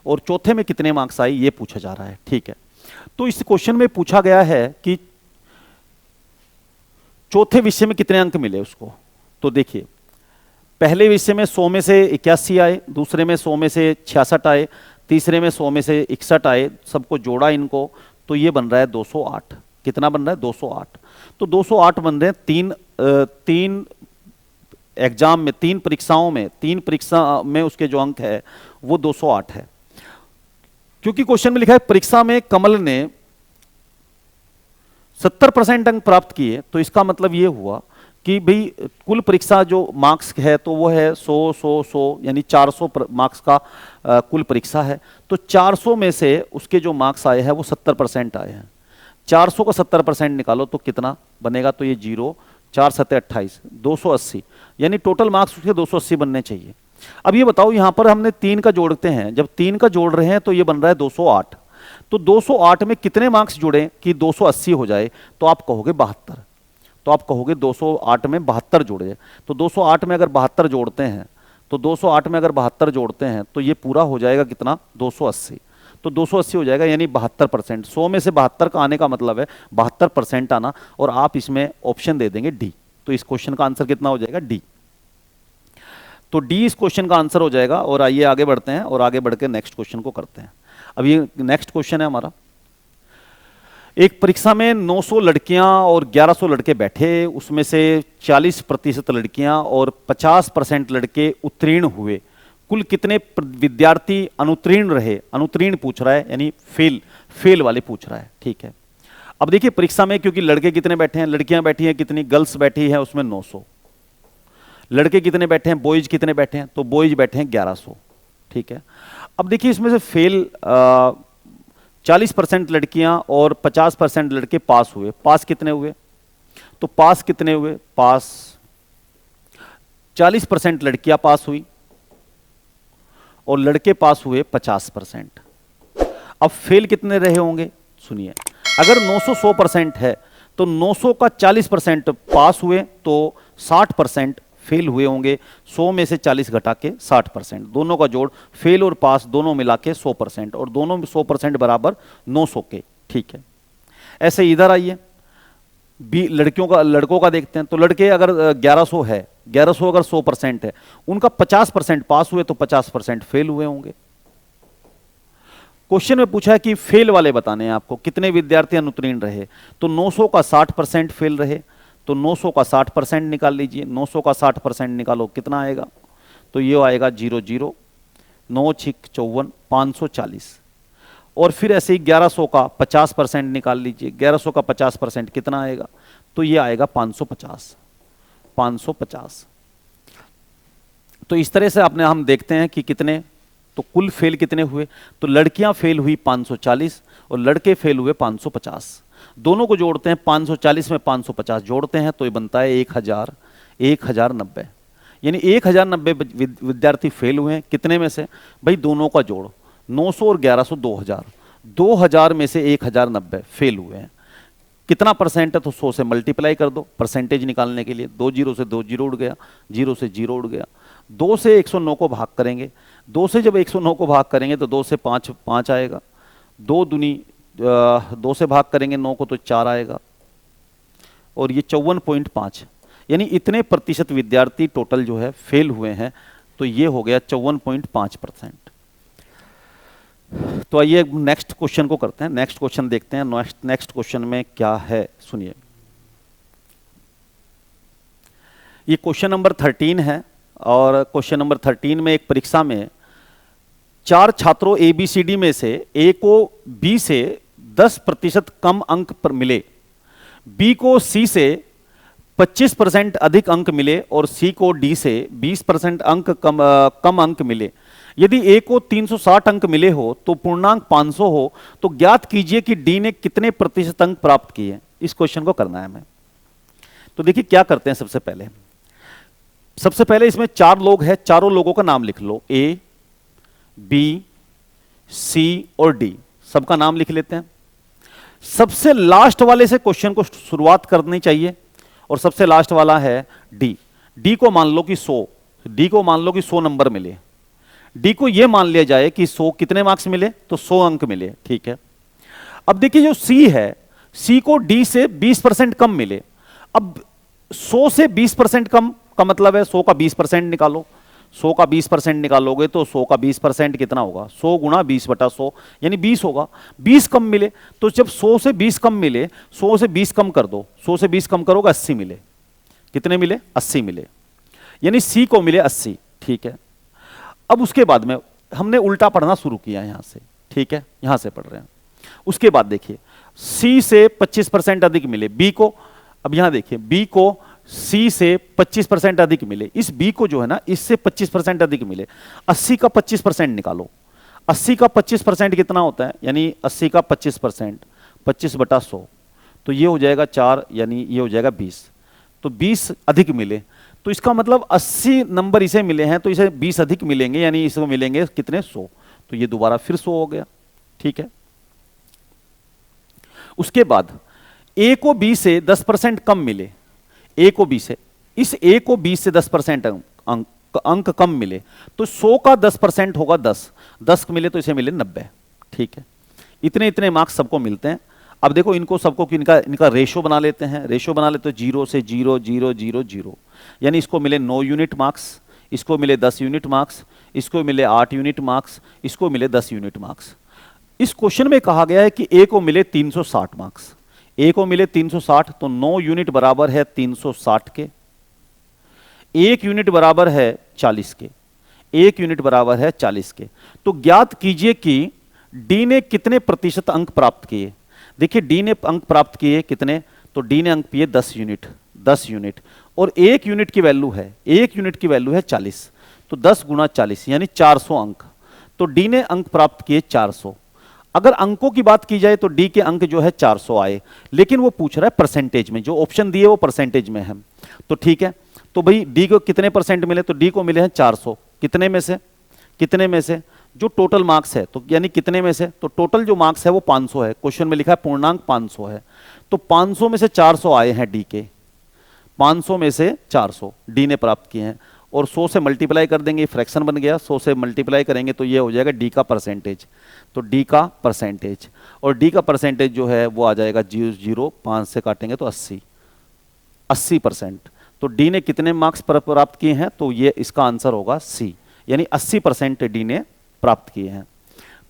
और चौथे में कितने मार्क्स आए ये पूछा जा रहा है। ठीक है, तो इस क्वेश्चन में पूछा गया है कि चौथे विषय में कितने अंक मिले उसको। तो देखिए पहले विषय में 100 में से 81 आए, दूसरे में 100 में से 66 आए, तीसरे में 100 में से 61 आए, सबको जोड़ा इनको तो ये बन रहा है 208। कितना बन रहा है 208, तो 208 बन रहे हैं। तीन एग्जाम में 3 परीक्षाओं में 3 परीक्षा में उसके जो अंक है वो 208 है। क्योंकि क्वेश्चन में लिखा है परीक्षा में कमल ने 70% अंक प्राप्त किए, तो इसका मतलब ये हुआ कि भाई कुल परीक्षा जो मार्क्स है तो वो है 100 यानी 400 मार्क्स का कुल परीक्षा है। तो 400 में से उसके जो मार्क्स आए हैं वो 70% आए हैं। 400 का 70% निकालो तो कितना बनेगा, तो ये 0 4 7 28 280, यानी टोटल मार्क्स उसके 280 बनने चाहिए। अब ये बताओ यहां पर हमने 3 का जोड़ते हैं, जब 3 का जोड़ रहे हैं तो ये बन रहा है 208। तो 208 में कितने मार्क्स जुड़े कि 280 हो जाए, तो आप कहोगे 72। तो आप कहोगे 208 में 72 जुड़े, तो 208 में अगर 72 जोड़ते हैं तो 208 में अगर 72 जोड़ते हैं तो ये पूरा हो जाएगा कितना 280। तो 280 हो जाएगा यानी 72%। 100 में से 72 का आने का मतलब है 72% आना, और आप इसमें ऑप्शन दे देंगे डी। तो इस क्वेश्चन का आंसर कितना हो जाएगा, डी। तो डी इस क्वेश्चन का आंसर हो जाएगा। और आइए आगे बढ़ते हैं और आगे बढ़ के नेक्स्ट क्वेश्चन को करते हैं। अब ये नेक्स्ट क्वेश्चन है हमारा, एक परीक्षा में 900 लड़कियां और 1100 लड़के बैठे, उसमें से 40% लड़कियां और 50% लड़के उत्तीर्ण हुए, कुल कितने विद्यार्थी अनुत्तीर्ण रहे। अनुत्तीर्ण पूछ रहा है यानी फेल वाले पूछ रहा है, ठीक है। अब देखिए परीक्षा में क्योंकि लड़के कितने बैठे हैं, लड़कियां बैठी हैं कितनी, गर्ल्स बैठी है उसमें 900, लड़के कितने बैठे हैं, बॉयज कितने बैठे हैं, तो बॉयज बैठे हैं 1100, ठीक है। अब देखिए इसमें से फेल 40% लड़कियां और 50% लड़के पास हुए। पास कितने हुए, तो पास कितने हुए, पास 40% लड़कियां पास हुई और लड़के पास हुए 50%। अब फेल कितने रहे होंगे, सुनिए, अगर 900 100% है तो 900 का 40% पास हुए तो 60% फेल हुए होंगे। 100 में से 40 घटा के 60%, दोनों का जोड़ फेल और पास दोनों मिला के 100%, और दोनों 100% बराबर 900 के, ठीक है। ऐसे इधर आइए, लड़कों का देखते हैं। तो लड़के अगर 1100 है, 1100 अगर 100% है, उनका 50% पास हुए तो 50% फेल हुए होंगे। क्वेश्चन में पूछा है कि फेल वाले बताने हैं आपको, कितने विद्यार्थी अनुत्तीर्ण रहे। तो 900 का 60% फेल रहे, तो 900 का 60% निकाल लीजिए। 900 का 60% निकालो कितना आएगा, तो ये आएगा 0 0 9 6 54 540। और फिर ऐसे ही 1100 का 50% निकाल लीजिए। 1100 का 50% कितना आएगा, तो ये आएगा 550। 550। तो इस तरह से आपने हम देखते हैं कि कितने, तो कुल फेल कितने हुए, तो लड़कियां फेल हुई 540 और लड़के फेल हुए 550। दोनों को जोड़ते हैं, 540 में 550 जोड़ते हैं तो ये बनता है 1090। यानी 1090 विद्यार्थी फेल हुए हैं। कितने में से, भाई दोनों का जोड़ 900 और 1100 2000, 2000 में से 1090 फेल हुए हैं। कितना परसेंट है, तो 100 से मल्टीप्लाई कर दो परसेंटेज निकालने के लिए। 2 0 से 2 0 उड़ गया, 0 से 0 उड़ गया। 2 से 109 को भाग करेंगे, 2 से जब 109 को भाग करेंगे तो 2 से 5 आएगा। 2 दूनी 2 से भाग करेंगे 9 को तो 4 आएगा, और ये 54.5, यानी इतने प्रतिशत विद्यार्थी टोटल जो है फेल हुए हैं। तो ये हो गया 54.5%। तो आइए नेक्स्ट क्वेश्चन को करते हैं, नेक्स्ट क्वेश्चन देखते हैं। नेक्स्ट क्वेश्चन में क्या है, सुनिए। ये क्वेश्चन नंबर 13 है, और क्वेश्चन नंबर 13 में एक परीक्षा में 4 छात्रों ABCD में से A को B से 10% कम अंक पर मिले, B को C से 25% अधिक अंक मिले और C को D से 20% अंक कम अंक मिले। यदि A को 360 अंक मिले हो तो पूर्णांक 500 हो, तो ज्ञात कीजिए कि D ने कितने प्रतिशत अंक प्राप्त किए। इस क्वेश्चन को करना है हमें। तो देखिए क्या करते हैं, सबसे पहले इसमें 4 लोग हैं, चारों लोगों का नाम लिख लो, A B C और D, सबका नाम लिख लेते हैं। सबसे लास्ट वाले से क्वेश्चन को शुरुआत करनी चाहिए, और सबसे लास्ट वाला है D। D को मान लो कि 100, D को मान लो कि 100 नंबर मिले। D को यह मान लिया जाए कि 100 कितने मार्क्स मिले, तो 100 अंक मिले, ठीक है। अब देखिए जो C है, C को D से 20% कम मिले। अब 100 से 20% कम का मतलब है 100 का 20% निकालो। 100 का 20% निकालोगे तो 100 का 20% कितना होगा, 100 गुणा 20/100 यानी 20 होगा। 20 कम मिले, तो जब 100 से 20 कम मिले, 100 से 20 कम कर दो, 100 से 20 कम करोगे 80 मिले। कितने मिले, 80 मिले। यानी सी को मिले 80। ठीक है, अब उसके बाद में हमने उल्टा पढ़ना शुरू किया यहां से। ठीक है, यहां से पढ़ रहे हैं। उसके बाद देखिए सी से 25% अधिक मिले बी को। अब यहां देखिए बी को सी से 25% अधिक मिले, इस बी को जो है ना इससे 25% अधिक मिले। 80 का 25% निकालो। 80 का 25% कितना होता है, यानी 80 का 25%, 25/100, तो ये हो जाएगा 4, यानी ये हो जाएगा 20। तो 20 अधिक मिले, तो इसका मतलब 80 नंबर इसे मिले हैं, तो इसे 20 अधिक मिलेंगे, यानी इसको मिलेंगे कितने, 100। तो ये दोबारा फिर 100 हो गया। ठीक है, उसके बाद ए को बी से 10% कम मिले, ए को बी से, इस ए को बी से 10% अंक कम मिले, तो 100 का 10% होगा 10, 10 मिले तो इसे मिले 90। ठीक है, इतने इतने मार्क्स सबको मिलते हैं। अब देखो इनको सबको इनका रेशो बना लेते हैं। रेशो बना लेते हैं 0 से 0 0 0 0, यानी इसको मिले 9 यूनिट मार्क्स, इसको मिले 10 यूनिट मार्क्स, इसको मिले 8 यूनिट मार्क्स, इसको मिले 10 यूनिट मार्क्स। इस क्वेश्चन में कहा गया है कि ए को मिले 360 मार्क्स। ए को मिले 360, तो 9 यूनिट बराबर है 360 के, 1 यूनिट बराबर है 40 के, 1 यूनिट बराबर है 40 के। तो ज्ञात कीजिए कि डी ने कितने प्रतिशत अंक प्राप्त किए। देखिए डी ने अंक प्राप्त किए कितने, तो डी ने अंक किए 10 यूनिट, 10 यूनिट, और 1 यूनिट की वैल्यू है, 1 यूनिट की वैल्यू है 40, तो 10 गुणा 40 यानी 400 अंक। तो डी ने अंक प्राप्त किए 400। अगर अंकों की बात की जाए तो डी के अंक जो है 400 आए, लेकिन वो पूछ रहा है परसेंटेज में, जो ऑप्शन दिए वो परसेंटेज में है। तो ठीक है, तो भाई डी को कितने परसेंट मिले, तो डी को मिले हैं 400। कितने में से, कितने में से, जो टोटल मार्क्स है, तो यानी कितने में से, तो टोटल जो मार्क्स है वो 500 है, क्वेश्चन में लिखा है पूर्णांक 500 है, तो 500 में से 400 आए हैं डी के, 500 में से 400 डी ने प्राप्त किए हैं, और 100 से मल्टीप्लाई कर देंगे, फ्रैक्शन बन गया, 100 से मल्टीप्लाई करेंगे तो ये हो जाएगा डी का परसेंटेज। तो डी का परसेंटेज, और डी का परसेंटेज जो है वो आ जाएगा 0, 5 से काटेंगे तो 80, 80%। तो डी ने कितने मार्क्स प्राप्त किए हैं, तो ये इसका आंसर होगा सी, यानी 80% डी ने प्राप्त किए हैं।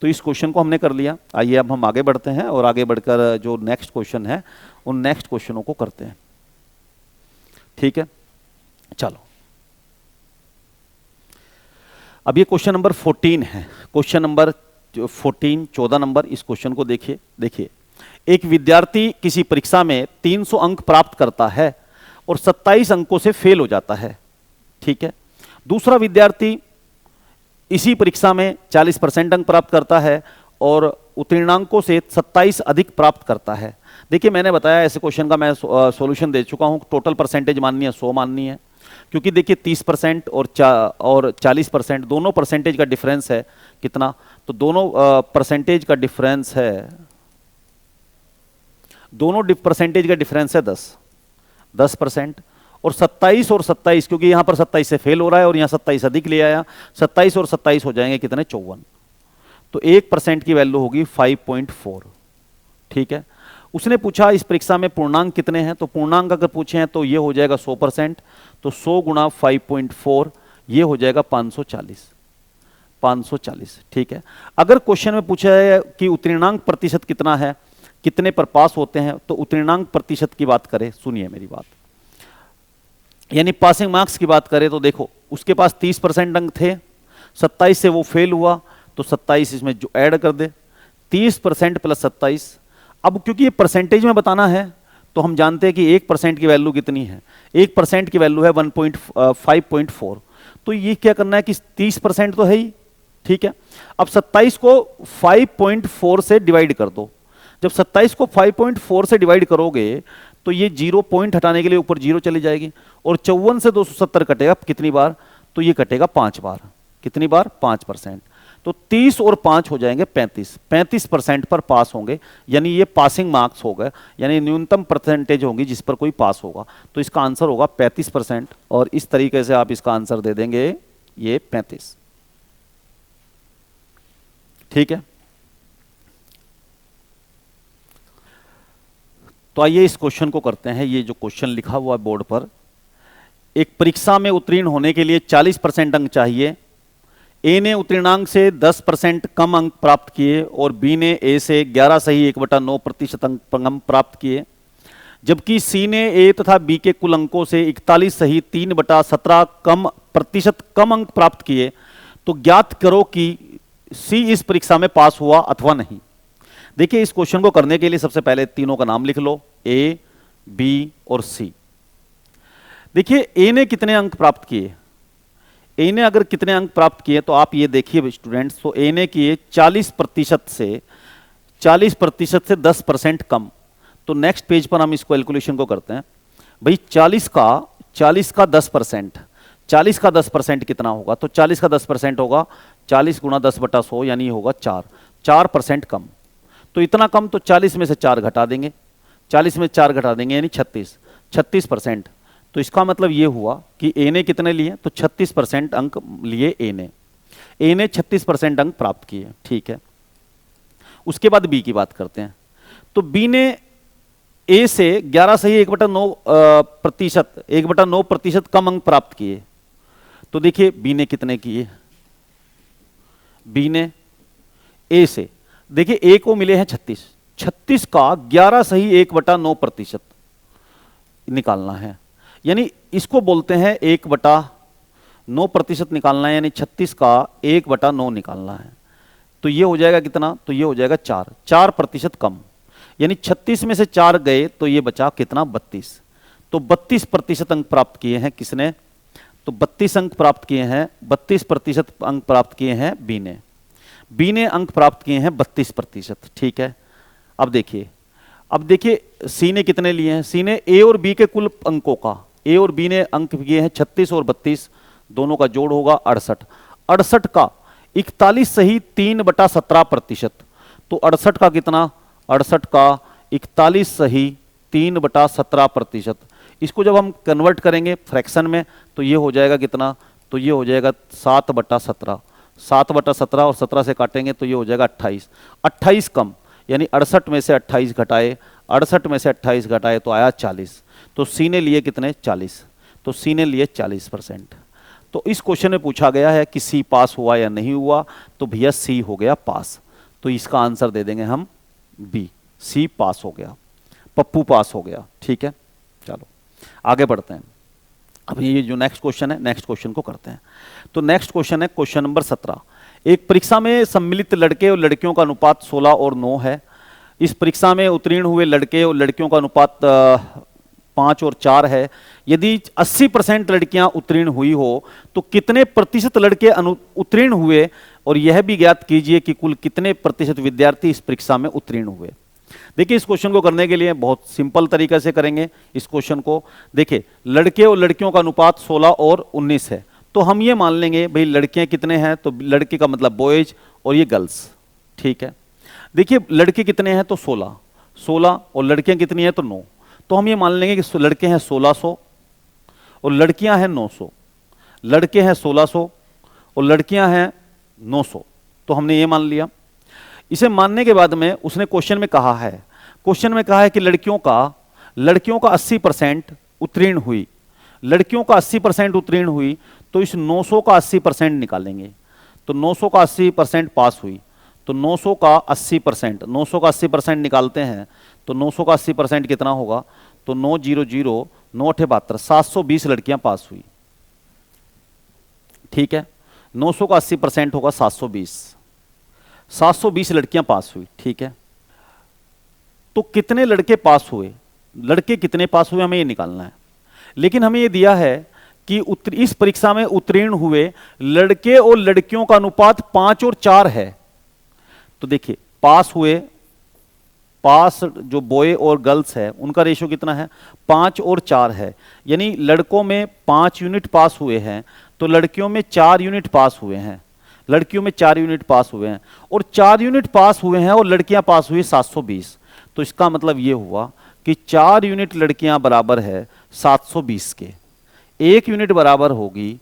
तो इस क्वेश्चन को हमने कर लिया। आइए अब हम आगे बढ़ते हैं और आगे बढ़कर जो नेक्स्ट क्वेश्चन है उन नेक्स्ट क्वेश्चनों को करते हैं। ठीक है, चलो अब ये क्वेश्चन नंबर 14 है। क्वेश्चन नंबर 14, 14 नंबर, इस क्वेश्चन को देखिए। देखिए एक विद्यार्थी किसी परीक्षा में 300 अंक प्राप्त करता है और 27 अंकों से फेल हो जाता है। ठीक है, दूसरा विद्यार्थी इसी परीक्षा में 40% अंक प्राप्त करता है और उत्तीर्णांकों से 27 अधिक प्राप्त करता है। देखिए मैंने बताया ऐसे क्वेश्चन का मैं सॉल्यूशन दे चुका हूं। टोटल परसेंटेज माननी है 100 माननी है, क्योंकि देखिए 30% और 40% दोनों परसेंटेज का डिफरेंस है कितना, तो दोनों परसेंटेज का डिफरेंस है, दोनों परसेंटेज का डिफरेंस है 10%, और 27 और 27, क्योंकि यहां पर 27 से फेल हो रहा है और यहां 27 अधिक ले आया, 27 और 27 हो जाएंगे कितने, 54। तो 1% की वैल्यू होगी 5.4। ठीक है, उसने पूछा इस परीक्षा में पूर्णांक कितने हैं, तो पूर्णांक अगर पूछे हैं तो ये हो जाएगा 100%, तो 100 गुणा 5.4 ये हो जाएगा 540। ठीक है, अगर क्वेश्चन में पूछा है कि उत्तीर्णांक प्रतिशत कितना है, कितने पर पास होते हैं, तो उत्तीर्णांक प्रतिशत की बात करें, सुनिए मेरी बात, यानी पासिंग मार्क्स की बात करें तो देखो उसके पास 30% अंक थे, 27 से वो फेल हुआ, तो 27 इसमें जो ऐड कर दे, 30% प्लस 27। अब क्योंकि ये परसेंटेज में बताना है तो हम जानते हैं कि 1% की वैल्यू कितनी है, 1% की वैल्यू है 5.4, तो ये क्या करना है कि 30% तो है ही। ठीक है, अब 27 को 5.4 से डिवाइड कर दो। जब 27 को 5.4 से डिवाइड करोगे तो ये 0 पॉइंट हटाने के लिए ऊपर 0 चली जाएगी, और 54 से 270 कटेगा कितनी बार, तो ये कटेगा 5 बार। कितनी बार, 5%। तो 30 और 5 हो जाएंगे 35% पर पास होंगे, यानी ये पासिंग मार्क्स हो गए, यानी न्यूनतम परसेंटेज होंगी जिस पर कोई पास होगा। तो इसका आंसर होगा 35%, और इस तरीके से आप इसका आंसर दे देंगे ये 35। ठीक है, तो आइए इस क्वेश्चन को करते हैं। ये जो क्वेश्चन लिखा हुआ है बोर्ड पर, एक परीक्षा में उत्तीर्ण होने के लिए 40% अंक चाहिए। ए ने उत्तीर्णांक से 10% कम अंक प्राप्त किए और बी ने ए से 11 सही 1/9% अंक प्राप्त किए। जबकि सी ने ए तथा बी के कुल अंकों से 41 सही 3/17 कम प्रतिशत कम अंक प्राप्त किए, तो ज्ञात करो कि सी इस परीक्षा में पास हुआ अथवा नहीं। देखिए, इस क्वेश्चन को करने के लिए सबसे पहले तीनों का नाम लिख लो, ए, बी और सी। देखिए, ए ने कितने अंक प्राप्त किए, ए ने अगर कितने अंक प्राप्त किए तो आप ये देखिए स्टूडेंट्स, तो ए ने किए 40% से 10% कम। तो नेक्स्ट पेज पर हम इस कैलकुलेशन को करते हैं। भाई 40 का 10%, 40 का 10% कितना होगा, तो 40 का 10% होगा 40 गुणा 10/100 यानी होगा 4% कम। तो इतना कम, तो 40 में से 4 घटा देंगे, 40 में 4 घटा देंगे यानी 36%। तो इसका मतलब ये हुआ कि ए ने कितने लिए, तो 36% अंक लिए ए ने 36% अंक प्राप्त किए। ठीक है, उसके बाद बी की बात करते हैं। तो बी ने ए से 11 सही 1/9% कम अंक प्राप्त किए। तो देखिए बी ने कितने किए, बी ने ए से, देखिए ए को मिले हैं 36 का 11 सही 1/9% निकालना है, यानी इसको बोलते हैं 1/9% निकालना है, यानी 36 का 1/9 निकालना है। तो ये हो जाएगा कितना, तो ये हो जाएगा 4% कम, यानी 36 में से 4 गए तो ये बचा कितना, 32। तो 32% अंक प्राप्त किए हैं किसने, तो 32 अंक प्राप्त किए हैं, 32% अंक प्राप्त किए हैं बी ने अंक प्राप्त किए हैं 32%। ठीक है, अब देखिए सी ने कितने लिए हैं, सी ने ए और बी के कुल अंकों का, ए और बी ने अंक किए हैं 36 और 32, दोनों का जोड़ होगा 68 का 41 सही 3/17%। तो 68 का कितना, 68 का 41 सही 3/17%। इसको जब हम कन्वर्ट करेंगे फ्रैक्शन में तो ये हो जाएगा कितना, तो ये हो जाएगा 7/17, 7/17 और 17 से काटेंगे तो ये हो जाएगा 28 कम, यानी 68 में से 28 घटाए, 68 में से 28 घटाए तो आया 40। तो सी ने लिए कितने, 40। तो सी ने लिए 40%। तो इस क्वेश्चन में पूछा गया है कि सी पास हुआ या नहीं हुआ, तो भैया सी हो गया पास। तो इसका आंसर दे देंगे हम बी, सी पास हो गया, पप्पू पास हो गया। ठीक है, चलो आगे बढ़ते हैं। अब ये जो नेक्स्ट क्वेश्चन है, नेक्स्ट क्वेश्चन को करते हैं। तो नेक्स्ट क्वेश्चन है क्वेश्चन नंबर 17। एक परीक्षा में सम्मिलित लड़के और लड़कियों का अनुपात 16 और 9 है। इस परीक्षा में उत्तीर्ण हुए लड़के और लड़कियों का अनुपात 5 और 4 है। यदि 80% लड़कियां उत्तीर्ण हुई हो तो कितने प्रतिशत लड़के उत्तीर्ण हुए, और यह भी ज्ञात कीजिए कि कुल कितने प्रतिशत विद्यार्थी इस परीक्षा में उत्तीर्ण हुए। देखिए, इस क्वेश्चन को करने के लिए बहुत सिंपल तरीके से करेंगे इस क्वेश्चन को। देखिए, लड़के और लड़कियों का अनुपात 16 और 19 है, तो हम ये मान लेंगे भाई लड़कियां कितने हैं, तो लड़के का मतलब बॉयज और ये गर्ल्स। ठीक है, देखिए लड़के कितने हैं तो 16 और लड़कियां कितनी हैं तो 9। तो हम ये मान लेंगे कि लड़के हैं 1600 और लड़कियां हैं 900, लड़के हैं 1600 और लड़कियां हैं 900। तो हमने ये मान लिया। इसे मानने के बाद में उसने क्वेश्चन में कहा है कि लड़कियों का 80% उत्तीर्ण हुई, लड़कियों का 80% उत्तीर्ण हुई, तो इस 900 का 80% निकालेंगे। तो 900 का 80% पास हुई, तो 900 का 80% निकालते हैं तो 900 का 80% कितना होगा, तो 900 9 72 720 लड़कियां पास हुई। ठीक है, 900 का 80% होगा 720 लड़कियां पास हुई। ठीक है, तो कितने लड़के पास हुए, लड़के कितने पास हुए हमें ये निकालना है। लेकिन हमें ये दिया है कि इस परीक्षा में उत्तीर्ण हुए लड़के और लड़कियों का अनुपात 5 और 4 है। तो देखिए पास जो बॉय और गर्ल्स है उनका रेशियो कितना है, 5 और 4 है, यानी लड़कों में 5 यूनिट पास हुए हैं तो लड़कियों में 4 यूनिट पास हुए हैं, लड़कियों में 4 यूनिट पास हुए हैं, और 4 यूनिट पास हुए हैं और लड़कियां पास हुई 720। तो इसका मतलब यह हुआ कि 4 यूनिट लड़कियां बराबर है 720 के। 1 यूनिट बराबर होगी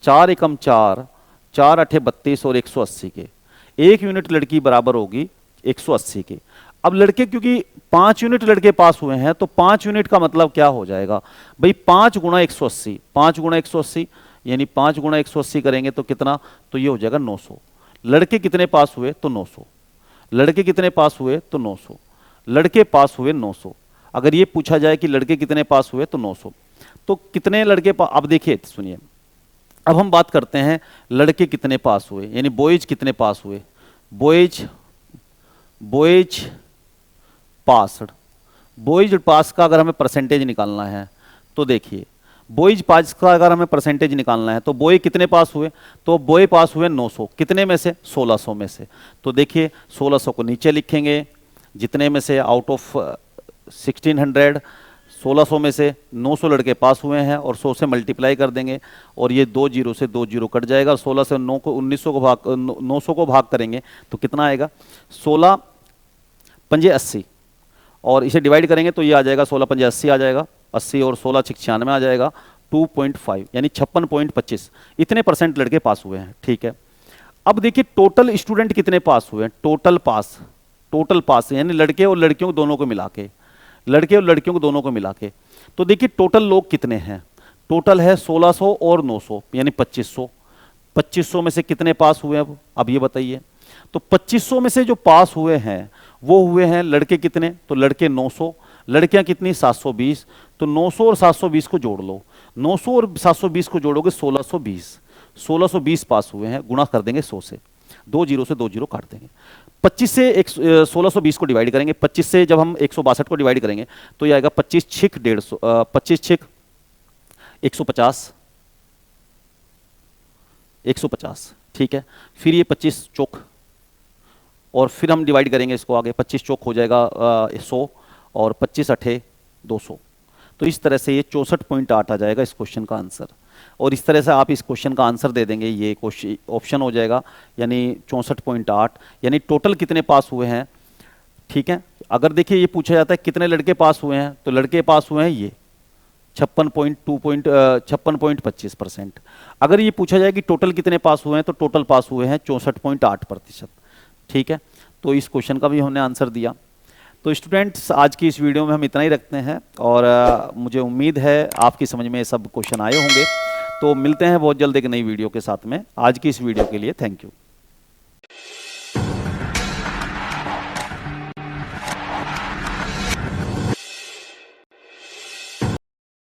4 एकम 4, 4 8 32 और 180 के। 1 यूनिट लड़की बराबर होगी 180 के। अब लड़के क्योंकि 5 यूनिट लड़के पास हुए हैं तो 5 यूनिट का मतलब क्या हो जाएगा भाई, 5 गुणा 180, 5 गुणा 180 यानी 5 गुणा 180 करेंगे तो कितना, तो ये हो जाएगा 900। लड़के कितने पास हुए तो 900, लड़के कितने पास हुए तो 900, लड़के पास हुए 900। अगर ये पूछा जाए कि लड़के कितने पास हुए तो 900। तो कितने लड़के अब देखिए सुनिए, अब हम बात करते हैं लड़के कितने पास हुए, यानी बॉयज कितने पास हुए। बॉयज पास्ड, बॉयज पास का अगर हमें परसेंटेज निकालना है तो देखिए, बॉयज पास का अगर हमें परसेंटेज निकालना है तो बॉय कितने पास हुए, तो बॉय पास हुए 900, कितने में से 1600 में से। तो देखिए 1600 को नीचे लिखेंगे, जितने में से आउट ऑफ 1600 1600 में से 900 लड़के पास हुए हैं और 100 से मल्टीप्लाई कर देंगे और ये 2 जीरो से 2 जीरो कट जाएगा। 16 से 9 को 1900 को भाग 900 को भाग करेंगे तो कितना आएगा, 16 पंजे 80, और इसे डिवाइड करेंगे तो ये आ जाएगा 16 पंजे 80 आ जाएगा, 80 और 16 96 आ जाएगा 2.5, यानी 56.25। इतने परसेंट लड़के पास हुए हैं। ठीक है, अब देखिए टोटल स्टूडेंट कितने पास हुए हैं, टोटल पास यानी लड़के और लड़कियों दोनों को मिला के, लड़के और लड़कियों को दोनों को मिला के। तो देखिए टोटल लोग कितने हैं, टोटल है 1600 और 900 यानी 2500। 2500 में से कितने पास हुए अब ये बताइए। तो 2500 में से जो पास हुए हैं वो हुए हैं लड़के कितने, तो लड़के 900, लड़कियां कितनी 720। तो 900 और 720 को जोड़ लो, 900 और 720 को जोड़ोगे 1620, 1620 पास हुए हैं, गुणा कर देंगे 100 से, 2 जीरो से 2 जीरो काट देंगे। 25 से 1620 को डिवाइड करेंगे, 25 से जब हम 162 को डिवाइड करेंगे तो ये आएगा 25 छिक 150, 25 छिक 150, 150। ठीक है, फिर ये 25 चौक, और फिर हम डिवाइड करेंगे इसको आगे, 25 चौक हो जाएगा 100 और 25 अठे 200। तो इस तरह से ये 64.8 आ जाएगा इस क्वेश्चन का आंसर। और इस तरह से आप इस क्वेश्चन का आंसर दे देंगे, ये क्वेश्चन ऑप्शन हो जाएगा, यानी 64.8, यानी टोटल कितने पास हुए हैं। ठीक है, अगर देखिए ये पूछा जाता है कितने लड़के पास हुए हैं, तो लड़के पास हुए हैं ये 56.25%। अगर ये पूछा जाए कि टोटल कितने पास हुए हैं तो टोटल पास हुए हैं 64.8%। ठीक है, तो इस क्वेश्चन का भी हमने आंसर दिया। तो स्टूडेंट्स आज की इस वीडियो में हम इतना ही रखते हैं, और मुझे उम्मीद है आपकी समझ में सब क्वेश्चन आए होंगे। तो मिलते हैं बहुत जल्द एक नई वीडियो के साथ में। आज की इस वीडियो के लिए थैंक यू।